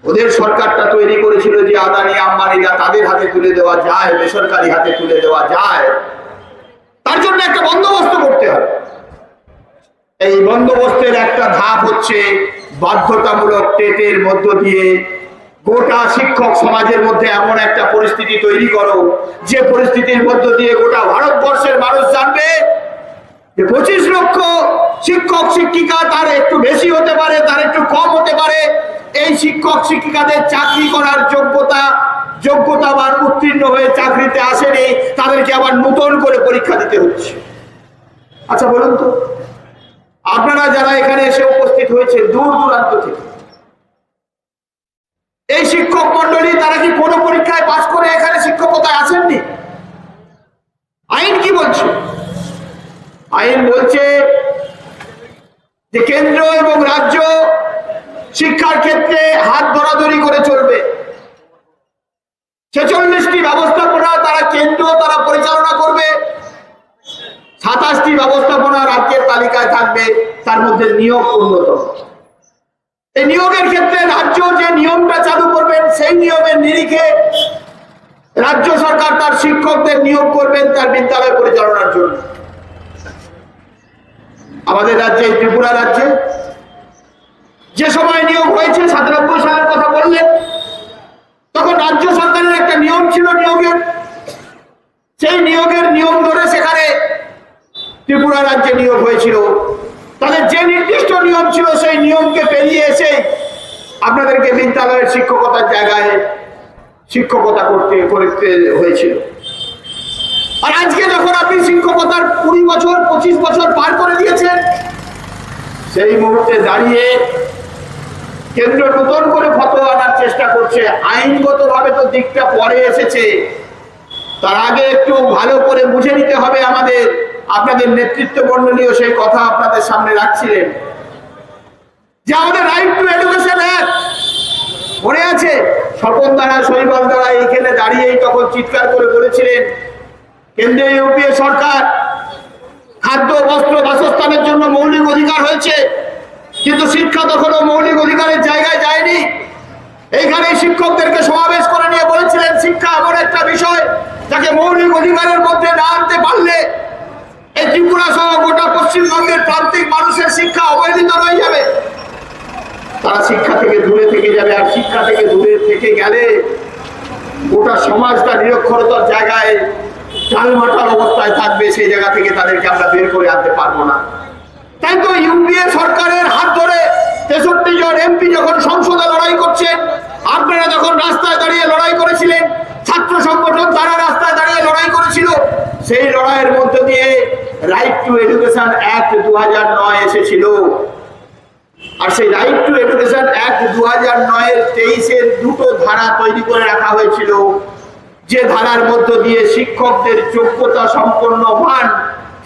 ওদের সরকারটা তৈরি করেছিল যে আদানি আম্বানিরা তাদের হাতে তুলে দেওয়া যায়, বেসরকারি হাতে তুলে দেওয়া যায়, তার জন্য একটা বন্দোবস্ত করতে হবে। এই বন্দোবস্তের একটা ধাপ হচ্ছে বাধ্যতামূলক টেটের মধ্য দিয়ে গোটা শিক্ষক সমাজের মধ্যে এমন একটা পরিস্থিতি তৈরি করো যে পরিস্থিতির মধ্য দিয়ে গোটা ভারতবর্ষের মানুষ জানবে যে 25 লক্ষ শিক্ষক শিক্ষিকা, তার একটু বেশি হতে পারে, তার একটু কম হতে পারে, এই শিক্ষক শিক্ষিকাদের চাকরি করার যোগ্যতাবান উত্তীর্ণ হয়ে চাকরিতে আসেনি, তাদেরকে আবার নতুন করে পরীক্ষা দিতে হচ্ছে। আচ্ছা বলুন তো, আপনারা যারা এখানে এসে উপস্থিত হয়েছে দূর দূরান্ত থেকে, এই শিক্ষক মন্ডলী তারা কি কোনো পরীক্ষায় পাস করে এখানে শিক্ষকতায় আসেননি? আইন কি বলছে? আইন বলছে যে কেন্দ্র এবং রাজ্য শিক্ষার ক্ষেত্রে হাত ধরাধরি করে চলবে। 46টি ব্যবস্থাপনা তারা কেন্দ্র তারা পরিচালনা করবে, 27টি ব্যবস্থাপনা রাজ্যের তালিকায় থাকবে, তার মধ্যে নিয়োগ অন্যতম। এই নিয়োগের ক্ষেত্রে রাজ্য যে নিয়মটা চালু করবেন সেই নিয়মের নিরিখে রাজ্য সরকার তার শিক্ষকদের নিয়োগ করবেন তার বিদ্যালয় পরিচালনার জন্য। আমাদের রাজ্যে, ত্রিপুরা রাজ্যে যে সময় নিয়োগ হয়েছে 97 সালের কথা বললেন, তখন রাজ্য সরকারের একটা নিয়ম ছিল নিয়োগের, সেই নিয়োগের নিয়ম ধরে সেখানে ত্রিপুরা রাজ্যে নিয়োগ হয়েছিল। তাদের যে নির্দিষ্ট নিয়ম ছিল সেই নিয়মকে পেরিয়ে এসে আপনাদেরকে বিদ্যালয়ের শিক্ষকতার জায়গায় শিক্ষকতা করতে হয়েছিল। আর আজকে যখন আপনি শিক্ষকতার 20 বছর 25 বছর পার করে দিয়েছেন, সেই মুহূর্তে দাঁড়িয়ে কেন্দ্র নতুন করে ফতোয়া আনার চেষ্টা করছে। আইনগতভাবে তো দিকটা পরে এসেছে, তার আগে একটু ভালো করে বুঝে নিতে হবে আমাদের আপনাদের নেতৃত্ব মণ্ডলীও সেই কথা আপনাদের সামনে রাখছিলেন যে আমাদের রাইট টু এডুকেশন অ্যাক্ট মনে আছে? স্বপন দ্বারা শৈবাল দ্বারা এইখানে দাঁড়িয়েই তখন চিৎকার করে বলেছিলেন কেন্দ্রীয় ইউপিএ সরকার খাদ্য বস্ত্র বাসস্থানের জন্য মৌলিক অধিকার হয়েছে, কিন্তু শিক্ষা তখনও মৌলিক অধিকারের জায়গায় যায়নি। এইখানে শিক্ষকদেরকে সমাবেশ করে নিয়ে বলেছিলেন শিক্ষা এমন একটা বিষয় যাকে মৌলিক অধিকারের মধ্যে না আনতে পারলে এই ত্রিপুরা সহ গোটা পশ্চিমবঙ্গের প্রান্তিক মানুষের শিক্ষা অবহেলিত হয়ে যাবে, তারা শিক্ষা থেকে দূরে থেকে যাবে। আর শিক্ষা থেকে দূরে থেকে গেলে গোটা সমাজটা নিরক্ষরতার জায়গায় টালমাটাল অবস্থায় থাকবে, সেই জায়গা থেকে তাদেরকে আমরা বের করে আনতে পারবো না। তাই তো ইউপিএ সরকারের হাত ধরে 63 জন এমপি যখন সংসদে লড়াই করছেন, আপনারা যখন রাস্তায় দাঁড়িয়ে লড়াই করেছিলেন, ছাত্র সংগঠন তারা রাস্তায় দাঁড়িয়ে লড়াই করেছিল, সেই লড়াইয়ের মধ্য দিয়ে রাইট টু এডুকেশন অ্যাক্ট 2009 এসেছিল। আর সেই রাইট টু এডুকেশন অ্যাক্ট 2009-এর 23-এর দুটো ধারা তৈরি করে রাখা হয়েছিল, যে ধারার মধ্য দিয়ে শিক্ষকদের যোগ্যতা সম্পন্ন মান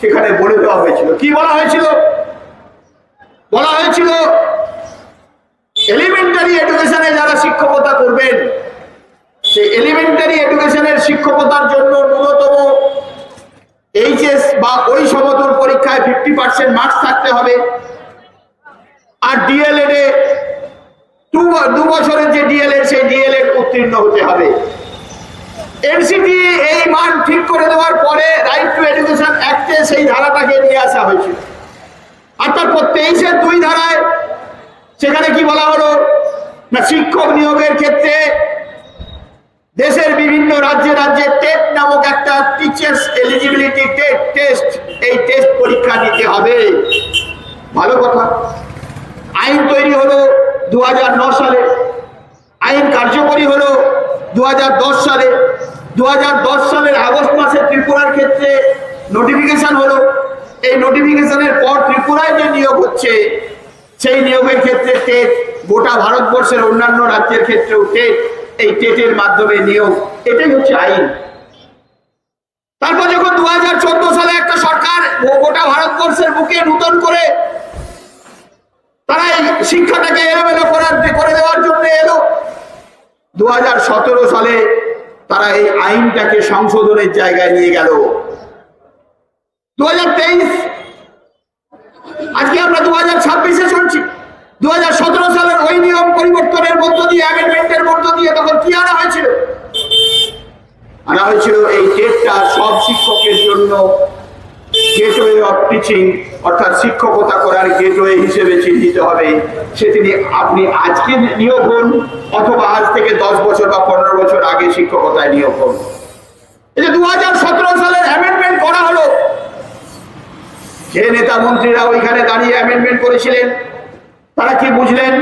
সেখানে বলে দেওয়া হয়েছিল। কি বলা হয়েছিল? বলা হয়েছিল এলিমেন্টারি এডুকেশনে যারা শিক্ষকতা করবেন, সেই এলিমেন্টারি এডুকেশনের শিক্ষকতার জন্য ন্যূনতম এইচএস বা ওই সমতুল পরীক্ষায় 50% মার্কস থাকতে হবে। আর ডিএলএড এ 2 বছরের যে ডিএলএড, সেই ডিএলএড উত্তীর্ণ হতে হবে। এনসিটি এই মান ঠিক করে দেওয়ার পরে রাইট টু এডুকেশন অ্যাক্টে সেই ধারাটাকে নিয়ে আসা হয়েছিল। আর তারপর 23-এর 2 ধারায় সেখানে কি বলা হলো না, শিক্ষক নিয়োগের ক্ষেত্রে দেশের বিভিন্ন রাজ্যে রাজ্যে টেট নামক একটা টিচার্স এলিজিবিলিটি টেস্ট, এই টেস্ট পরীক্ষা নিতে হবে। ভালো কথা। আইন তৈরি হলো 2009 সালে, আইন কার্যকরী হলো 2010 সালে। 2010 সালের আগস্ট মাসে ত্রিপুরার ক্ষেত্রে নোটিফিকেশন হলো। এই নোটিফিকেশনের পর ত্রিপুরায় যে নিয়োগ হচ্ছে, সেই নিয়োগের ক্ষেত্রে টেট, গোটা ভারতবর্ষের অন্যান্য রাজ্যের ক্ষেত্রেও টেট, এই টেটের মাধ্যমে নিয়োগ, এটাই হচ্ছে আইন। তারপর যখন 2014 সালে একটা সরকার গোটা ভারতবর্ষের বুকে নতুন করে তারা এই শিক্ষাটাকে এলোমেলো করে দেওয়ার জন্য এলো, 2017 সালে তারা এই আইনটাকে সংশোধনের জায়গায় নিয়ে গেল। 2023, আজকে আমরা 2026-এ চলছি। 2017 সালের ওই নিয়ম পরিবর্তনের মধ্য দিয়ে, অ্যামেন্ডমেন্টের মধ্য দিয়ে তখন কি আনা হয়েছিল? আনা হয়েছিল এই টেটটা সব শিক্ষকের জন্য গেটওয়ে অফ টিচিং, অর্থাৎ শিক্ষকতা করার গেটওয়ে হিসেবে চিহ্নিত হবে। সেদিনে আপনি আজকে নিয়োগ হন অথবা আজ থেকে 10 বছর বা 15 বছর আগে শিক্ষকতায় নিয়োগ হন। এই যে 2017 সালের অ্যামেন্ডমেন্ট করা হলো, যে নেতা মন্ত্রীরা ওইখানে দাঁড়িয়ে অ্যামেন্ডমেন্ট করেছিলেন, তারা কি বুঝলেন?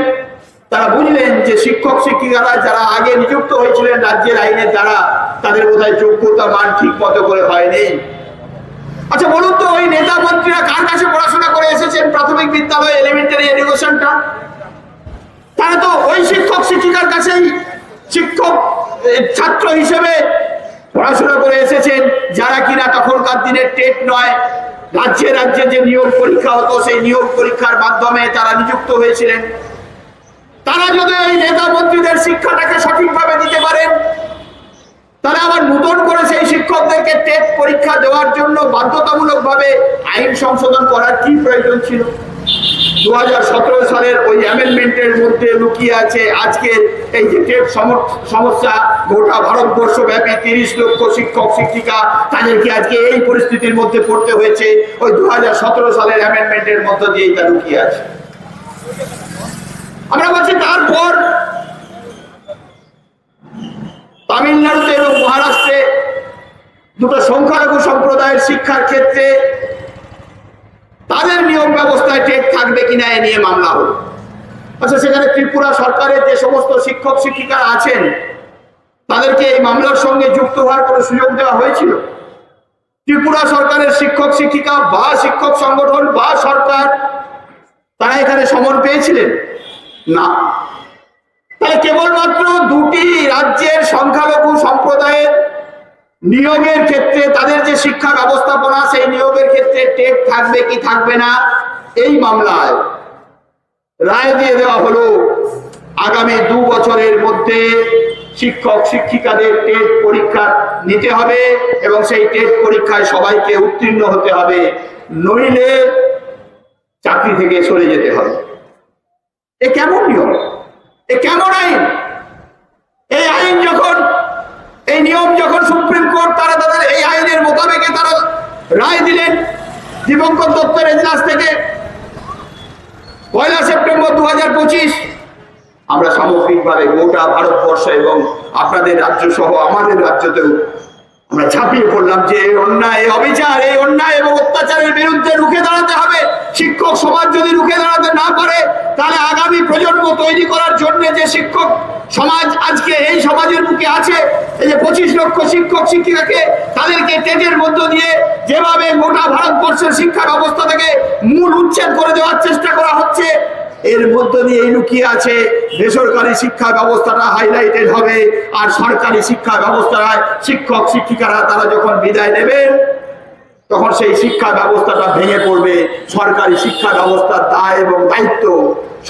তারা বুঝলেন যে শিক্ষক শিক্ষিকারা যারা আগে নিযুক্ত হয়েছিলেন রাজ্যের আইনের দ্বারা, তাদের বোধহয় যোগ্যতা মান ঠিক মতো করে হয়নি। আচ্ছা বলুন তো, ওই নেতা মন্ত্রীরা কার কাছে পড়াশোনা করে এসেছেন প্রাথমিক বিদ্যালয় এলিমেন্টারি এডুকেশনটা? তারা তো ওই শিক্ষক শিক্ষিকার কাছেই শিক্ষক ছাত্র হিসেবে পড়াশোনা করে এসেছেন, যারা কিনা তখনকার দিনে টেট নয়, রাজ্যে রাজ্যে যে নিয়োগ পরীক্ষা হতো, সেই নিয়োগ পরীক্ষার মাধ্যমে তারা নিযুক্ত হয়েছিলেন। তারা যদি এই নেতা মন্ত্রীদের শিক্ষাটাকে সঠিকভাবে দিতে পারেন, তারা আবার নতুন করে সেই শিক্ষকদেরকে টেট পরীক্ষা দেওয়ার জন্য বাধ্যতামূলকভাবে আইন সংশোধন করার কি প্রয়োজন ছিল? 2017 সালের ওই অ্যামেন্ডমেন্টের মধ্যে লুকিয়ে আছে আজকের এই যে টেট সমস্যা। গোটা ভারতবর্ষ ব্যাপী 30 লক্ষ শিক্ষক শিক্ষিকা, তাদেরকে আজকে এই পরিস্থিতির মধ্যে পড়তে হয়েছে ওই 2017 সালের অ্যামেন্ডমেন্টের মধ্য দিয়ে এটা লুকিয়ে আছে। আমরা বলছি তারপর তামিলনাড়ুতে এবং মহারাষ্ট্রে দুটো সংখ্যালঘু সম্প্রদায়ের শিক্ষার ক্ষেত্রে তাদের নিয়ম ব্যবস্থায় টেট থাকবে কিনা এ নিয়ে মামলা হলো। আচ্ছা, সেখানে ত্রিপুরা সরকারের যে সমস্ত শিক্ষক শিক্ষিকা আছেন, তাদেরকে এই মামলার সঙ্গে যুক্ত হওয়ার কোনো সুযোগ দেওয়া হয়েছিল? ত্রিপুরা সরকারের শিক্ষক শিক্ষিকা বা শিক্ষক সংগঠন বা সরকার তারা এখানে সমন পেয়েছিলেন না। তাহলে কেবলমাত্র দুটি রাজ্যের সংখ্যালঘু সম্প্রদায়ের নিয়োগের ক্ষেত্রে তাদের যে শিক্ষা ব্যবস্থাপনা, সেই নিয়োগের ক্ষেত্রে টেট থাকবে কি থাকবে না, এই মামলায় রায় দিয়ে দেওয়া হলো আগামী 2 বছরের মধ্যে শিক্ষক শিক্ষিকাদের টেট পরীক্ষা নিতে হবে এবং সেই টেট পরীক্ষায় সবাইকে উত্তীর্ণ হতে হবে, নইলে চাকরি থেকে সরে যেতে হবে। এ কেমন নিয়ম, এ কেমন আইন? এই আইন যখন, এই নিয়ম যখন সুপ্রিম কোর্ট তারা তাদের এই আইনের মোতাবেকে তারা রায় দিলেন দীপঙ্কর দত্তের এজলাস থেকে 1 সেপ্টেম্বর 2025, আমরা সামগ্রিকভাবে গোটা ভারতবর্ষ এবং আপনাদের রাজ্য সহ আমাদের রাজ্যতেও আমরা ঝাঁপিয়ে পড়লাম যে এই অন্যায়, এই অবিচার, এই অন্যায় এবং অত্যাচারের বিরুদ্ধে রুখে দাঁড়াতে হবে। শিক্ষক সমাজ যদি রুখে দাঁড়াতে না পারে, তাহলে আগামী প্রজন্ম তৈরি করার জন্য যে শিক্ষক সমাজ আজকে এই সমাজের বুকে আছে, এই যে 25 লক্ষ শিক্ষক শিক্ষিকাকে তাদেরকে টেটের মধ্য দিয়ে যেভাবে গোটা ভারতবর্ষের শিক্ষা ব্যবস্থা থেকে মূল উচ্ছেদ করে দেওয়ার চেষ্টা করা হচ্ছে, এর মধ্য দিয়ে লুকিয়ে আছে বেসরকারি শিক্ষা ব্যবস্থাটা হাইলাইটেড হবে, আর সরকারি শিক্ষা ব্যবস্থায় শিক্ষক শিক্ষিকারা তারা যখন বিদায় নেবেন তখন সেই শিক্ষা ব্যবস্থাটা ভেঙে পড়বে। সরকারি শিক্ষা ব্যবস্থার দায় এবং দায়িত্ব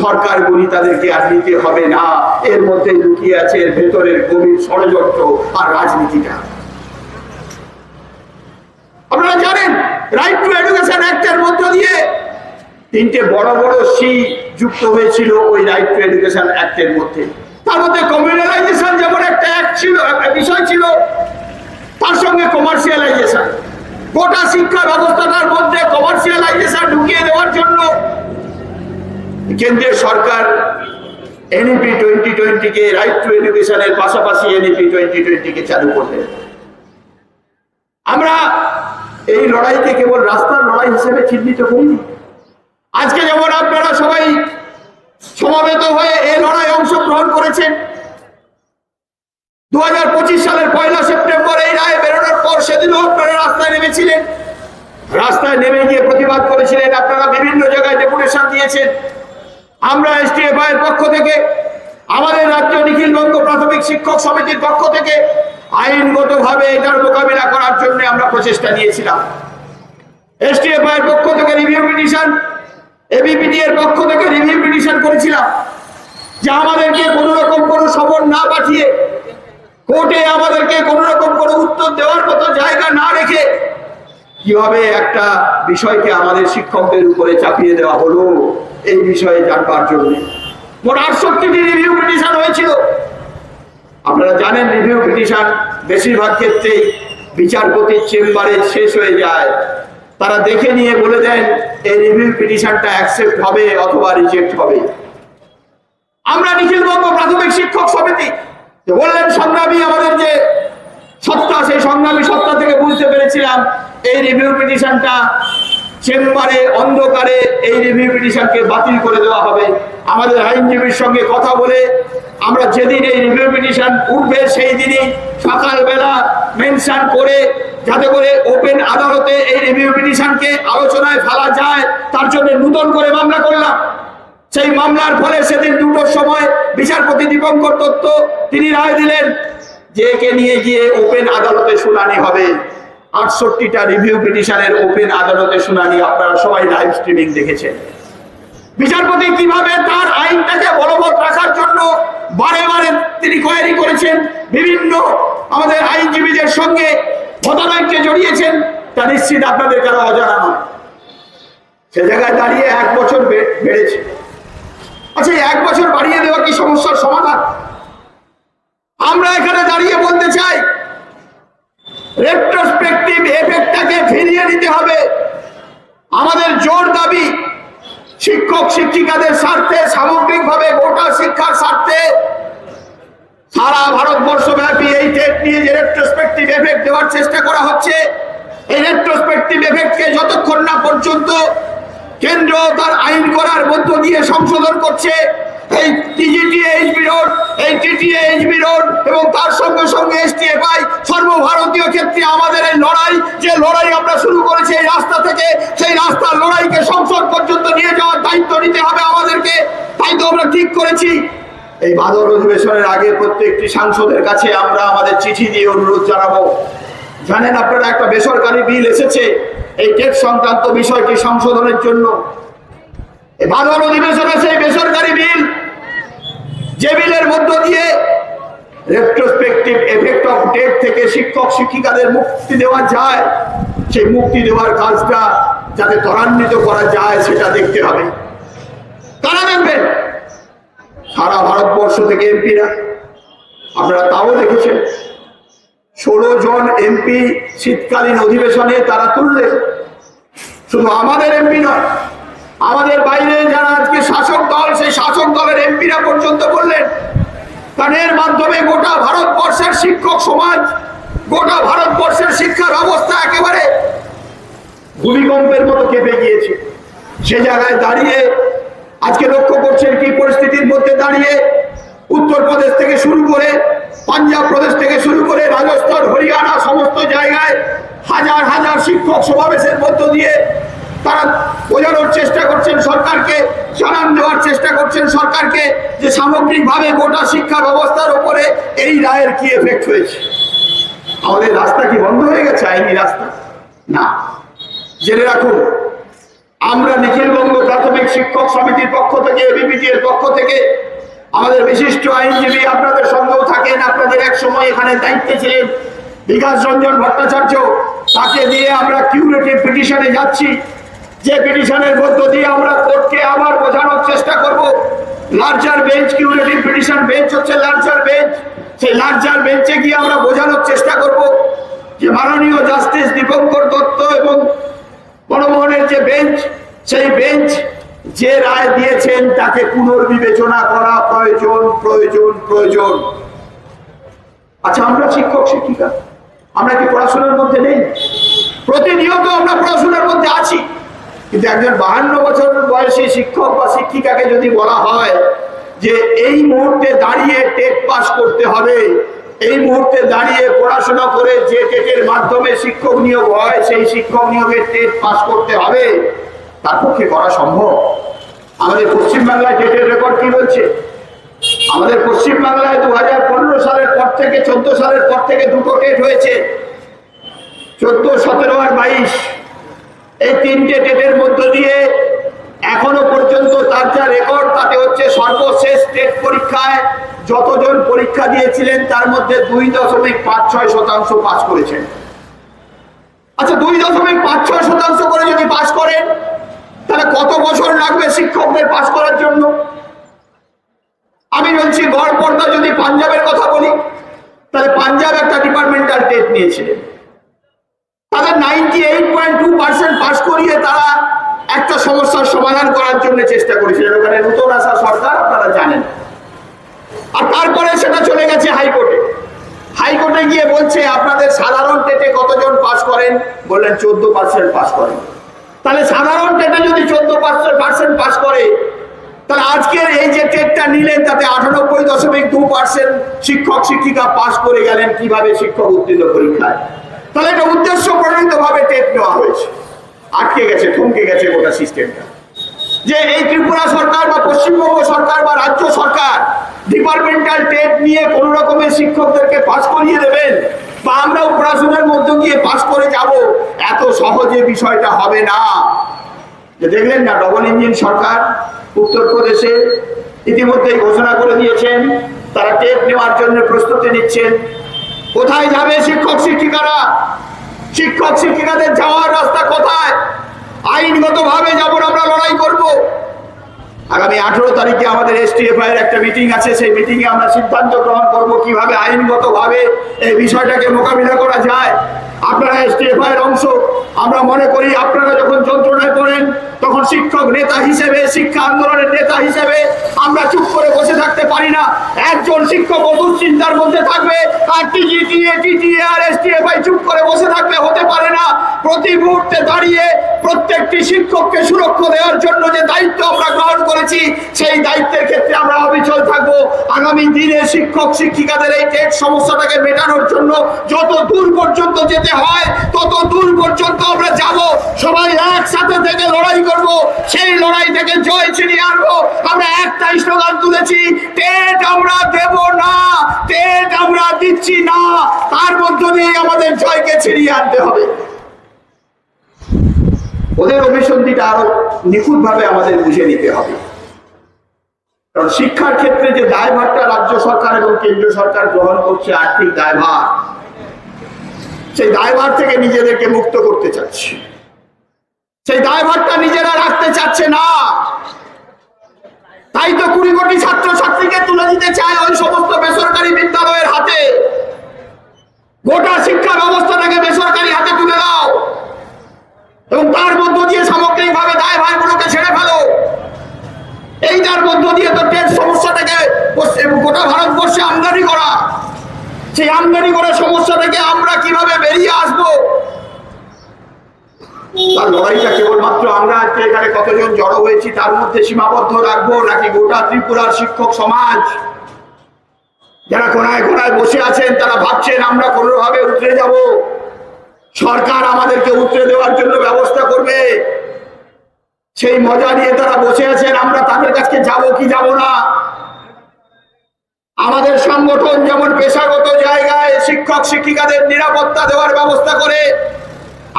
সরকারগুলি তাদেরকে আর নিতে হবে না। এর মধ্যে লুকিয়ে আছে এর ভেতরের গভীর ষড়যন্ত্র আর রাজনীতিটা। আপনারা জানেন রাইট টু এডুকেশন অ্যাক্টের মধ্য দিয়ে 3টে বড় বড় সি যুক্ত হয়েছিল ওই রাইট টু এডুকেশন অ্যাক্টের মধ্যে। তার মধ্যে কমিউনালাইজেশন যেমন একটা অ্যাক্ট ছিল, একটা বিষয় ছিল, তার সঙ্গে কমার্শিয়ালাইজেশন। গোটা শিক্ষা ব্যবস্থাটার মধ্যে কমার্শিয়ালাইজেশন ঢুকিয়ে দেওয়ার জন্য কেন্দ্রের সরকার এনইপি 2020 কে রাইট টু এডুকেশনের পাশাপাশি এনইপি 2020 কে চালু করলেন। আমরা এই লড়াইকে কেবল রাস্তার লড়াই হিসেবে চিহ্নিত করিনি। আজকে যেমন আপনারা সবাই সমাবেত হয়ে এই লড়াই অংশগ্রহণ করেছেন, 2025 সালের 1 সেপ্টেম্বর এই রায় বেরোনোর পর সেদিনও আপনারা রাস্তায় নেমেছিলেন, রাস্তায় নেমে গিয়ে প্রতিবাদ করেছিলেন, আপনারা বিভিন্ন জায়গায় ডেপুটেশন দিয়েছেন। আমরা এসটিএফআই এর পক্ষ থেকে, আমাদের রাজ্য নিখিলবঙ্গ প্রাথমিক শিক্ষক সমিতির পক্ষ থেকে আইনগতভাবে এটার মোকাবিলা করার জন্য আমরা প্রচেষ্টা নিয়েছিলাম। এসটিএফআই এর পক্ষ থেকে রিভিউ পিটিশন, এবিপিটি এর পক্ষ থেকে রিভিউ পিটিশন করেছিলাম যে আমাদেরকে কোনো রকম কোনো সমন না পাঠিয়ে, কোর্টে আমাদেরকে কোনো রকম কোনো উত্তর দেওয়ার মতো জায়গা না রেখে কিভাবে একটা বিষয়কে আমাদের শিক্ষকদের উপরে চাপিয়ে দেওয়া হলো, এই বিষয়ে জানবার জন্য মোট 68টি রিভিউ পিটিশন হয়েছিল। আপনারা জানেন রিভিউ পিটিশন বেশিরভাগ ক্ষেত্রেই বিচারপতির চেম্বারে শেষ হয়ে যায়, তারা দেখে নিয়ে বলে দেন এই রিভিউ পিটিশনটা অ্যাকসেপ্ট হবে অথবা রিজেক্ট হবে। আমরা নিখিলবঙ্গ প্রাথমিক শিক্ষক সমিতি বললেন সংগ্রামী, আমাদের যে সত্তা, সেই সংগ্রামী সত্তা থেকে বুঝতে পেরেছিলাম এই রিভিউ পিটিশনটা চেম্বারে অন্ধকারে এই রিভিউ পিটিশনকে বাতিল করে দেওয়া হবে। আমাদের আইনজীবীর সঙ্গে কথা বলে আমরা যেদিন এই রিভিউ পিটিশন উঠবে সেই দিনই সকালবেলা মেনশন করে, যাতে করে ওপেন আদালতে এই রিভিউ পিটিশনকে আলোচনায় ফেলা যায়, তার জন্য নতুন করে মামলা করলাম। সেই মামলার ফলে সেদিন 2টোর সময় বিচারপতি দীপঙ্কর দত্ত তিনি রায় দিলেন যে একে নিয়ে গিয়ে ওপেন আদালতে শুনানি হবে। 68টা রিভিউ পিটিশনের ওপেন আদালতে শুনানি আপনারা সবাই লাইভ স্ট্রিমিং দেখেছেন। বিচারপতি কিভাবে তার আইনটাকে বলবৎ রাখার জন্য বারে বারে তিনি কোয়ারি করেছেন, বিভিন্ন আমাদের আইনজীবীদের সঙ্গে মতানৈক্যে জড়িয়েছেন, তা নিশ্চিত আপনাদের কারো অজানা নয়। সে জায়গায় দাঁড়িয়ে 1 বছর বেড়েছে। আচ্ছা, 1 বছর বাড়িয়ে দেওয়া কি সমস্যার সমাধান? আমরা এখানে দাঁড়িয়ে বলতে চাই রেট্রোস্পেক্টিভ এফেক্টটাকে ফিরিয়ে নিতে হবে। আমাদের জোর দাবি শিক্ষক শিক্ষিকাদের স্বার্থে, সামগ্রিকভাবে গোটা শিক্ষার স্বার্থে সারা ভারতবর্ষ ব্যাপী এই টেট নিয়ে যে রেট্রোস্পেক্টিভ এফেক্ট দেওয়ার চেষ্টা করা হচ্ছে, এই রেট্রোস্পেক্টিভ এফেক্টকে যতক্ষণ না পর্যন্ত কেন্দ্র তার আইন করার মধ্য দিয়ে সংশোধন করছে, এই টিজিটিএইচবি রোড, এই টিটিএইচবি রোড এবং তার সঙ্গে সঙ্গে এসটিএফআই সর্বভারতীয় ক্ষেত্রে আমাদের এই লড়াই, যে লড়াই আমরা শুরু করেছি এই রাস্তা থেকে, সেই রাস্তার লড়াইকে সংসদ পর্যন্ত নিয়ে যাওয়ার দায়িত্ব নিতে হবে আমাদেরকে। তাই তো আমরা ঠিক করেছি এই ভাদর অধিবেশনের আগে প্রত্যেকটি সাংসদের কাছে আমরা আমাদের চিঠি দিয়ে অনুরোধ জানাবো জানেন আপনারা একটা বেসরকারি বিল এসেছে এই টেট সংক্রান্ত বিষয়টি সংশোধনের জন্য। ভাদর অধিবেশনে সেই বেসরকারি বিল, যে বিলের মধ্য দিয়ে রেট্রোস্পেক্টিভ এফেক্ট অফ টেট থেকে শিক্ষক শিক্ষিকাদের মুক্তি দেওয়া যায়, সেই মুক্তি দেওয়ার কাজটা যাতে ত্বরান্বিত করা যায় সেটা দেখতে হবে। কারা দেখবেন? সারা ভারতবর্ষ থেকে এমপিরা। আপনারা তাও দেখেছেন 16 জন এমপি শীতকালীন অধিবেশনে তারা তুললেন। শুধু আমাদের এমপি নয়, আমাদের বাইরে যারা আজকে শাসক দল, সেই শাসক দলের এমপিরা পর্যন্ত বললেন। কারণ এর মাধ্যমে গোটা ভারতবর্ষের শিক্ষক সমাজ, গোটা ভারতবর্ষের শিক্ষা ব্যবস্থা একেবারে ভূমিকম্পের মতো কেঁপে গিয়েছে। সে জায়গায় দাঁড়িয়ে আজকে লক্ষ্য করছেন কি পরিস্থিতির মধ্যে দাঁড়িয়ে উত্তরপ্রদেশ থেকে শুরু করে, পাঞ্জাব প্রদেশ থেকে শুরু করে, রাজস্থান, হরিয়ানা সমস্ত জায়গায় হাজার হাজার শিক্ষক সমাবেশের মধ্য দিয়ে তারা বোঝানোর চেষ্টা করছেন সরকারকে, জানান দেওয়ার চেষ্টা করছেন সরকারকে যে সামগ্রিকভাবে গোটা শিক্ষা ব্যবস্থার উপরে এই রায়ের কি এফেক্ট হয়েছে। আমাদের রাস্তা কি বন্ধ হয়ে গেছে? আইনি রাস্তা না। জেনে রাখুন, আমরা নিখিলবঙ্গ প্রাথমিক শিক্ষক সমিতির পক্ষ থেকে, এবিপিটি এর পক্ষ থেকে, আমাদের বিশিষ্ট আইনজীবী আপনাদের সঙ্গেও থাকেন, আপনাদের এক সময় এখানে দায়িত্বে ছিলেন বিকাশ রঞ্জন ভট্টাচার্য, তাকে দিয়ে আমরা কিউরেটিভ পিটিশনে যাচ্ছি, যে পিটিশনের মধ্য দিয়ে আমরা কোর্টকে আবার বোঝানোর চেষ্টা করব। Larger bench, curative petition bench হচ্ছে লার্জার বেঞ্চ, সেই লার্জার বেঞ্চে গিয়ে আমরা বোঝানোর চেষ্টা করব যে মাননীয় জাস্টিস দীপঙ্কর দত্ত এবং মনমোহনের যে বেঞ্চ, সেই বেঞ্চ যে রায় দিয়েছেন তাকে পুনর্বিবেচনা করা প্রয়োজন প্রয়োজন প্রয়োজন। আচ্ছা, আমরা শিক্ষক শিক্ষিকা, আমরা কি পড়াশোনার মধ্যে নেই? প্রতিনিয়ত আমরা পড়াশোনার মধ্যে আছি, কিন্তু একজন 52 বছর বয়সী শিক্ষক বা শিক্ষিকাকে যদি বলা হয় যে এই মুহূর্তে দাঁড়িয়ে টেট পাস করতে হবে, এই মুহূর্তে দাঁড়িয়ে পড়াশোনা করে যে টেটের মাধ্যমে শিক্ষক নিয়োগ হয় সেই শিক্ষক নিয়োগের টেট পাস করতে হবে, তার পক্ষে করা সম্ভব? আমাদের পশ্চিমবাংলায় টেটের রেকর্ড কি বলছে? আমাদের পশ্চিমবাংলায় 2015 সালের পর থেকে, 14 সালের পর থেকে দুটো টেট হয়েছে, 14, 17 আর 22। এই তিনটে টেটের মধ্য দিয়ে এখনো পর্যন্ত তার যা রেকর্ড, তাতে হচ্ছে সর্বশেষ টেট পরীক্ষায় যতজন পরীক্ষা দিয়েছিলেন তার মধ্যে 2.56% পাস করেছেন। আচ্ছা, 2.56% করে যদি পাস করেন তাহলে কত বছর লাগবে শিক্ষকদের পাস করার জন্য? আমি বলছি গড় পড়তা যদি পাঞ্জাবের কথা বলি, তাহলে পাঞ্জাব একটা ডিপার্টমেন্টাল টেট নিয়েছিলেন, তাদের 98.2% পাস করিয়ে তারা একটা সমস্যার সমাধান করার জন্য চেষ্টা করেছিলেন। ওখানে নতুন আসা সরকার, আপনারা জানেন। আর তারপরে সেটা চলে গেছে হাইকোর্টে। হাইকোর্টে গিয়ে বলছে আপনাদের সাধারণ টেটে কতজন পাস করেন? বললেন 14% পাস করেন। তাহলে সাধারণ টেটে যদি 14% পাস করে, তাহলে আজকের এই যে টেটটা নিলেন তাতে 98.2% শিক্ষক শিক্ষিকা পাস করে গেলেন কিভাবে শিক্ষক উত্তীর্ণ পরীক্ষায়। তাহলে এটা উদ্দেশ্য প্রণীত ভাবে টেট নেওয়া হয়েছে, আটকে গেছে, থমকে গেছে গোটা সিস্টেমটা। যে এই ত্রিপুরা সরকার বা পশ্চিমবঙ্গ সরকার বা রাজ্য সরকার ডিপার্টমেন্টাল টেট নিয়ে কোন রকমের শিক্ষকদেরকে পাস করিয়ে দেবেন বা আমরাও পড়াশোনার মধ্যে গিয়ে পাস করে যাব, এত সহজে বিষয়টা হবে না। যে দেখলেন না, ডবল ইঞ্জিন সরকার উত্তরপ্রদেশে ইতিমধ্যেই ঘোষণা করে দিয়েছেন তারা টেট নেওয়ার জন্য প্রস্তুতি নিচ্ছেন। কোথায় যাবে শিক্ষক শিক্ষিকারা? শিক্ষক শিক্ষিকাদের যাওয়ার রাস্তা কোথায়? আইনগতভাবে যেমন আমরা লড়াই করব। আগামী 18 তারিখে আমাদের এসটিএফআই এর একটা মিটিং আছে, সেই মিটিংয়ে আমরা সিদ্ধান্ত গ্রহণ করব কিভাবে আইনগতভাবে এই বিষয়টাকে মোকাবিলা করা যায়। আপনারা এসটিএফআই এর অংশ, আমরা মনে করি আপনারা যখন যন্ত্রণায় পড়েন তখন শিক্ষক নেতা হিসেবে, শিক্ষা আন্দোলনের নেতা হিসেবে আমরা চুপ করে বসে থাকতে পারি না। একজন শিক্ষক দুশ্চিন্তার মধ্যে থাকবে আর টিটিএ আর এসটিএফআই চুপ করে বসে থাকলে হতে পারে না। প্রতি মুহূর্তে দাঁড়িয়ে প্রত্যেকটি শিক্ষককে সুরক্ষা দেওয়ার জন্য যে দায়িত্ব আমরা গ্রহণ করেছি, সেই দায়িত্বের ক্ষেত্রে আমরা অবিচল থাকবো। আগামী দিনে শিক্ষক শিক্ষিকাদের এই টেট সমস্যাটাকে মেটানোর জন্য যত দূর পর্যন্ত যেতে হয় তত দূর পর্যন্ত আমরা যাব। সবাই একসাথে থেকে লড়াই করব। সেই লড়াইতে থেকে জয় ছিনিয়ে আনবো। আমরা একটাই স্লোগান তুলেছি, টেট আমরা দেব না, টেট আমরা দিচ্ছি না। তার মধ্য দিয়ে আমাদের জয়কে ছিনিয়ে আনতে হবে। ওদের অভিসন্ধিটা আরো নিখুঁত ভাবে আমাদের বুঝে নিতে হবে। কারণ শিক্ষার ক্ষেত্রে যে দায়ভারটা রাজ্য সরকার এবং কেন্দ্রীয় সরকার গ্রহণ করছে, আর্থিক দায়ভার, সেই দায়ভার থেকে নিজেদেরকে মুক্ত করতে চাচ্ছে। সেই দায়ভারটা নিজেরা রাখতে চাচ্ছে না। তাই তো 20 কোটি ছাত্রছাত্রীকে তুলে দিতে চায় ওই সমস্ত বেসরকারি বিদ্যালয়ের হাতে। গোটা শিক্ষা ব্যবস্থাটাকে বেসরকারি হাতে তুলে দাও এবং তার মধ্য দিয়ে সামগ্রিকভাবে দায়ভারগুলোকে ছেড়ে ফেলো। এইটার মধ্য দিয়ে তো টেট সমস্যাটাকে গোটা ভারতবর্ষে আমদানি করা, সেই আমদানি করা সমস্যা থেকে আমরা কিভাবে বেরিয়ে আসবো, তার লড়াইটা কেবলমাত্র আমরা আজকে এখানে কতজন জড়ো হয়েছি তার মধ্যে সীমাবদ্ধ রাখবো, নাকি গোটা ত্রিপুরার শিক্ষক সমাজ যারা কোনায় কোনায় বসে আছেন তারা ভাবছেন আমরা কোনোভাবে উতরে যাব, সরকার আমাদেরকে উতরে দেওয়ার জন্য ব্যবস্থা করবে, সেই মজা নিয়ে তারা বসে আছেন, আমরা তাদের কাছে যাব কি যাব না। আমাদের সংগঠন যেমন পেশাগত জায়গায় শিক্ষক শিক্ষিকাদের নিরাপত্তা দেওয়ার ব্যবস্থা করে,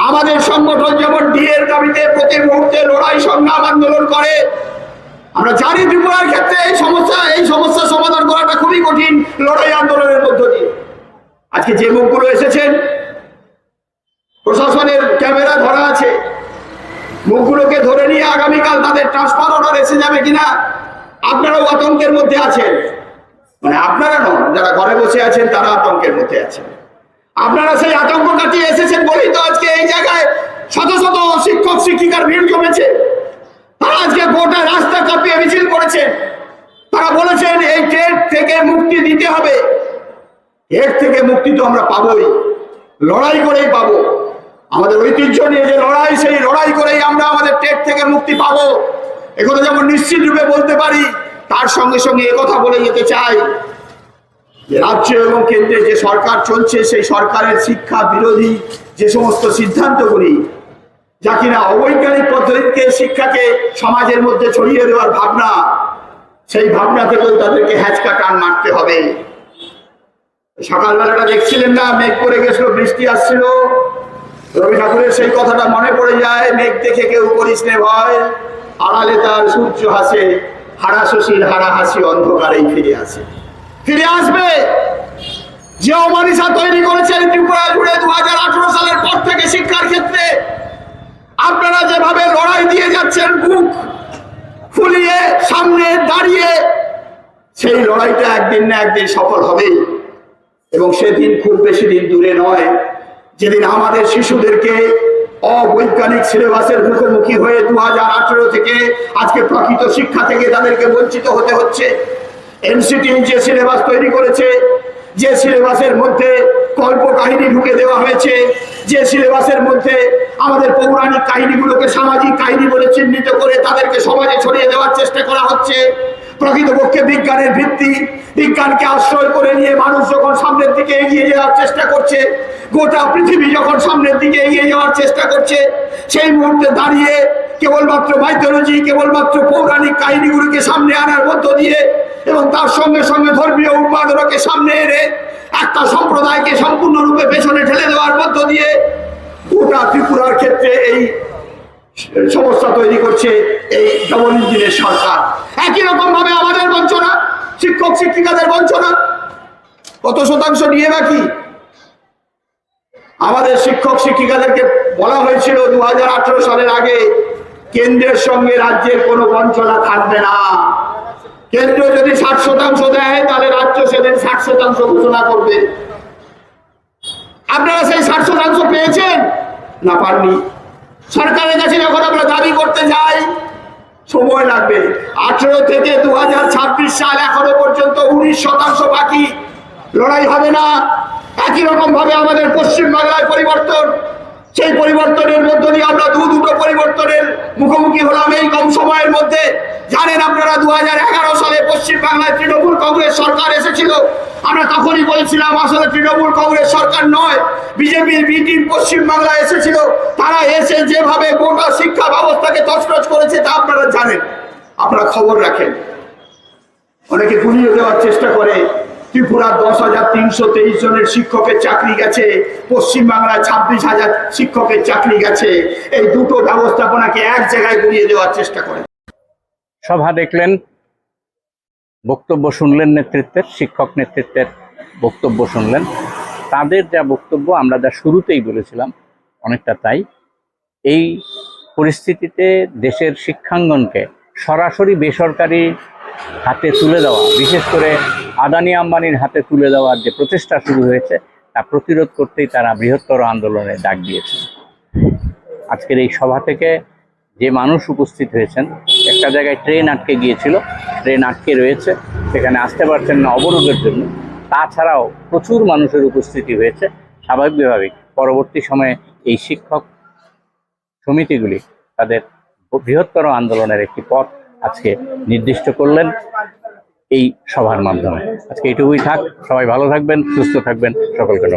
আমাদের সংগঠন যেমন ডিএর দাবিতে প্রতি মুহূর্তে লড়াই সংগ্রাম আন্দোলন করে। আমরা জানি ত্রিপুরার ক্ষেত্রে এই সমস্যা সমাধান করাটা খুবই কঠিন লড়াই আন্দোলনের মধ্য দিয়ে। আজকে যে মুখগুলো এসেছেন, প্রশাসনের ক্যামেরা ধরা আছে, মুখগুলোকে ধরে নিয়ে আগামীকাল তাদের ট্রান্সফার অর্ডার এসে যাবে কিনা আপনারাও আতঙ্কের মধ্যে আছেন। মানে আপনারা নন, যারা ঘরে বসে আছেন তারা আতঙ্কের মধ্যে আছেন। আপনারা সেই আতঙ্ক কাটিয়ে এসেছেন বলেই তো আজকে এই জায়গায় শত শত শিক্ষক শিক্ষিকার ভিড় জমেছে। তারা আজকে গোটা রাস্তা কাঁপিয়ে মিছিল করেছেন। তারা বলেছেন এই টেট থেকে মুক্তি দিতে হবে। এর থেকে মুক্তি তো আমরা পাবোই, লড়াই করেই পাবো। আমাদের ঐতিহ্য নিয়ে যে লড়াই, সেই লড়াই করেই আমরা আমাদের টেট থেকে মুক্তি পাবো। এগুলো যেমন নিশ্চিত রূপে বলতে পারি, তার সঙ্গে সঙ্গে একথা বলে যেতে চাই যে রাজ্য এবং কেন্দ্রে যে সরকার চলছে, সেই সরকারের শিক্ষা বিরোধী যে সমস্ত সিদ্ধান্তগুলি, যা কিনা অবৈজ্ঞানিক পদ্ধতিতে শিক্ষাকে সমাজের মধ্যে ছড়িয়ে দেওয়ার ভাবনা, সেই ভাবনা থেকেও তাদেরকে হ্যাচকা টান মারতে হবে। সকালবেলাটা দেখছিলেন না, মেঘ করে গেছিল, বৃষ্টি আসছিল, রবি ঠাকুরের সেই কথাটা মনে পড়ে যায়, মেঘ দেখে কেউ করিস নে ভয়, আড়ালে তার সূর্য হাসে, হারা শশীর হারা হাসি অন্ধকারেই ফিরে আসে। ফিরে আসবে। যে অমানিসা তৈরি করেছেন ত্রিপুরা জুড়ে 2018 সালের পর থেকে শিক্ষার ক্ষেত্রে, আপনারা যেভাবে লড়াই দিয়ে যাচ্ছেন বুক ফুলিয়ে সামনে দাঁড়িয়ে, সেই লড়াইটা একদিন না একদিন সফল হবেই। এবং সেদিন খুব বেশি দিন দূরে নয়, যেদিন আমাদের শিশুদেরকে অবৈজ্ঞানিক সিলেবাসের মুখোমুখি হয়ে 2018 থেকে আজকে প্রকৃত শিক্ষা থেকে তাদেরকে বঞ্চিত হতে হচ্ছে। এনসিটি যে সিলেবাস তৈরি করেছে, যে সিলেবাসের মধ্যে কল্প কাহিনী ঢুকে দেওয়া হয়েছে, যে সিলেবাসের মধ্যে আমাদের পৌরাণিক কাহিনীগুলোকে সামাজিক কাহিনী বলে চিহ্নিত করে তাদেরকে সমাজে ছড়িয়ে দেওয়ার চেষ্টা করা হচ্ছে। প্রকৃতপক্ষে বিজ্ঞানের ভিত্তি, বিজ্ঞানকে আশ্রয় করে নিয়ে মানুষ যখন সামনের দিকে এগিয়ে যাওয়ার চেষ্টা করছে, গোটা পৃথিবী যখন সামনের দিকে এগিয়ে যাওয়ার চেষ্টা করছে, সেই মুহূর্তে দাঁড়িয়ে কেবলমাত্র মাইথোলজি, কেবলমাত্র পৌরাণিক কাহিনীগুলোকে সামনে আনার মধ্য দিয়ে এবং তার সঙ্গে সঙ্গে ধর্মীয় উন্মাদনাকে সামনে এনে একটা সম্প্রদায়কে সম্পূর্ণরূপে পেছনে ঠেলে দেওয়ার মধ্য দিয়ে গোটা ত্রিপুরার ক্ষেত্রে এই সমস্যা তৈরি করছে এই ডবল ইঞ্জিনের সরকার। একই রকম ভাবে আমাদের বঞ্চনা, শিক্ষক শিক্ষিকাদের বঞ্চনা। কত শতাংশ নিয়ে বাকি? আমাদের শিক্ষক শিক্ষিকাদেরকে বলা হয়েছিল 2018 সালের আগে কেন্দ্রের সঙ্গে রাজ্যের কোনো বঞ্চনা থাকবে না। কেন্দ্র যদি 60% দেয়, তাহলে রাজ্য সেদিন 60% ঘোষণা করবে। আপনারা সেই 60% পেয়েছেন না পাননি? সরকারের কাছে যখন আমরা দাবি করতে যাই, সময় লাগবে। 18 থেকে 2026 সাল এখনো পর্যন্ত 19% বাকি। লড়াই হবে না। একই রকম ভাবে আমাদের পশ্চিম বাংলায় পরিবর্তন, সেই পরিবর্তনের মধ্য দিয়ে আমরা দুটো পরিবর্তনের মুখোমুখি হলাম এই কম সময়ের মধ্যে। জানেন আপনারা 2011 সালে পশ্চিম বাংলায় তৃণমূল কংগ্রেস সরকার এসেছিল। আমরা তখনই বলেছিলাম আসলে তৃণমূল কংগ্রেস সরকার নয়, বিজেপির বি টিম পশ্চিম বাংলায় এসেছিল। তারা এসে যেভাবে গোটা শিক্ষা ব্যবস্থাকে তছনছ করেছে তা আপনারা জানেন। আপনারা খবর রাখেন। অনেকে গুলিয়ে দেওয়ার চেষ্টা করে। ত্রিপুরার 10,323 জনের শিক্ষকের চাকরি গেছে, পশ্চিমবাংলায় 26,000 শিক্ষকের চাকরি গেছে। এই দুটো ব্যবস্থাপনাকে এক জায়গায় গুলিয়ে দেওয়ার চেষ্টা করে। সভা দেখলেন, বক্তব্য শুনলেন, নেতৃত্বের শিক্ষক নেতৃত্বের বক্তব্য শুনলেন। তাদের যা বক্তব্য আমরা যা শুরুতেই বলেছিলাম অনেকটা তাই। এই পরিস্থিতিতে দেশের শিক্ষাঙ্গনকে সরাসরি বেসরকারি হাতে তুলে দেওয়া, বিশেষ করে আদানি আম্বানির হাতে তুলে দেওয়ার যে প্রচেষ্টা শুরু হয়েছে তা প্রতিরোধ করতেই তারা বৃহত্তর আন্দোলনের ডাক দিয়েছেন। আজকের এই সভা থেকে যে মানুষ উপস্থিত হয়েছেন, একটা জায়গায় ট্রেন আটকে গিয়েছিল, ট্রেন আটকে রয়েছে, সেখানে আসতে পারছেন না অবরোধের জন্য। তাছাড়াও প্রচুর মানুষের উপস্থিতি হয়েছে। স্বাভাবিকভাবে পরবর্তী সময়ে এই শিক্ষক সমিতিগুলি তাদের বৃহত্তর আন্দোলনের একটি পথ আজকে নির্দিষ্ট করলেন এই সভার মাধ্যমে। আজকে এইটুকুই থাক। সবাই ভালো থাকবেন, সুস্থ থাকবেন। সকলকে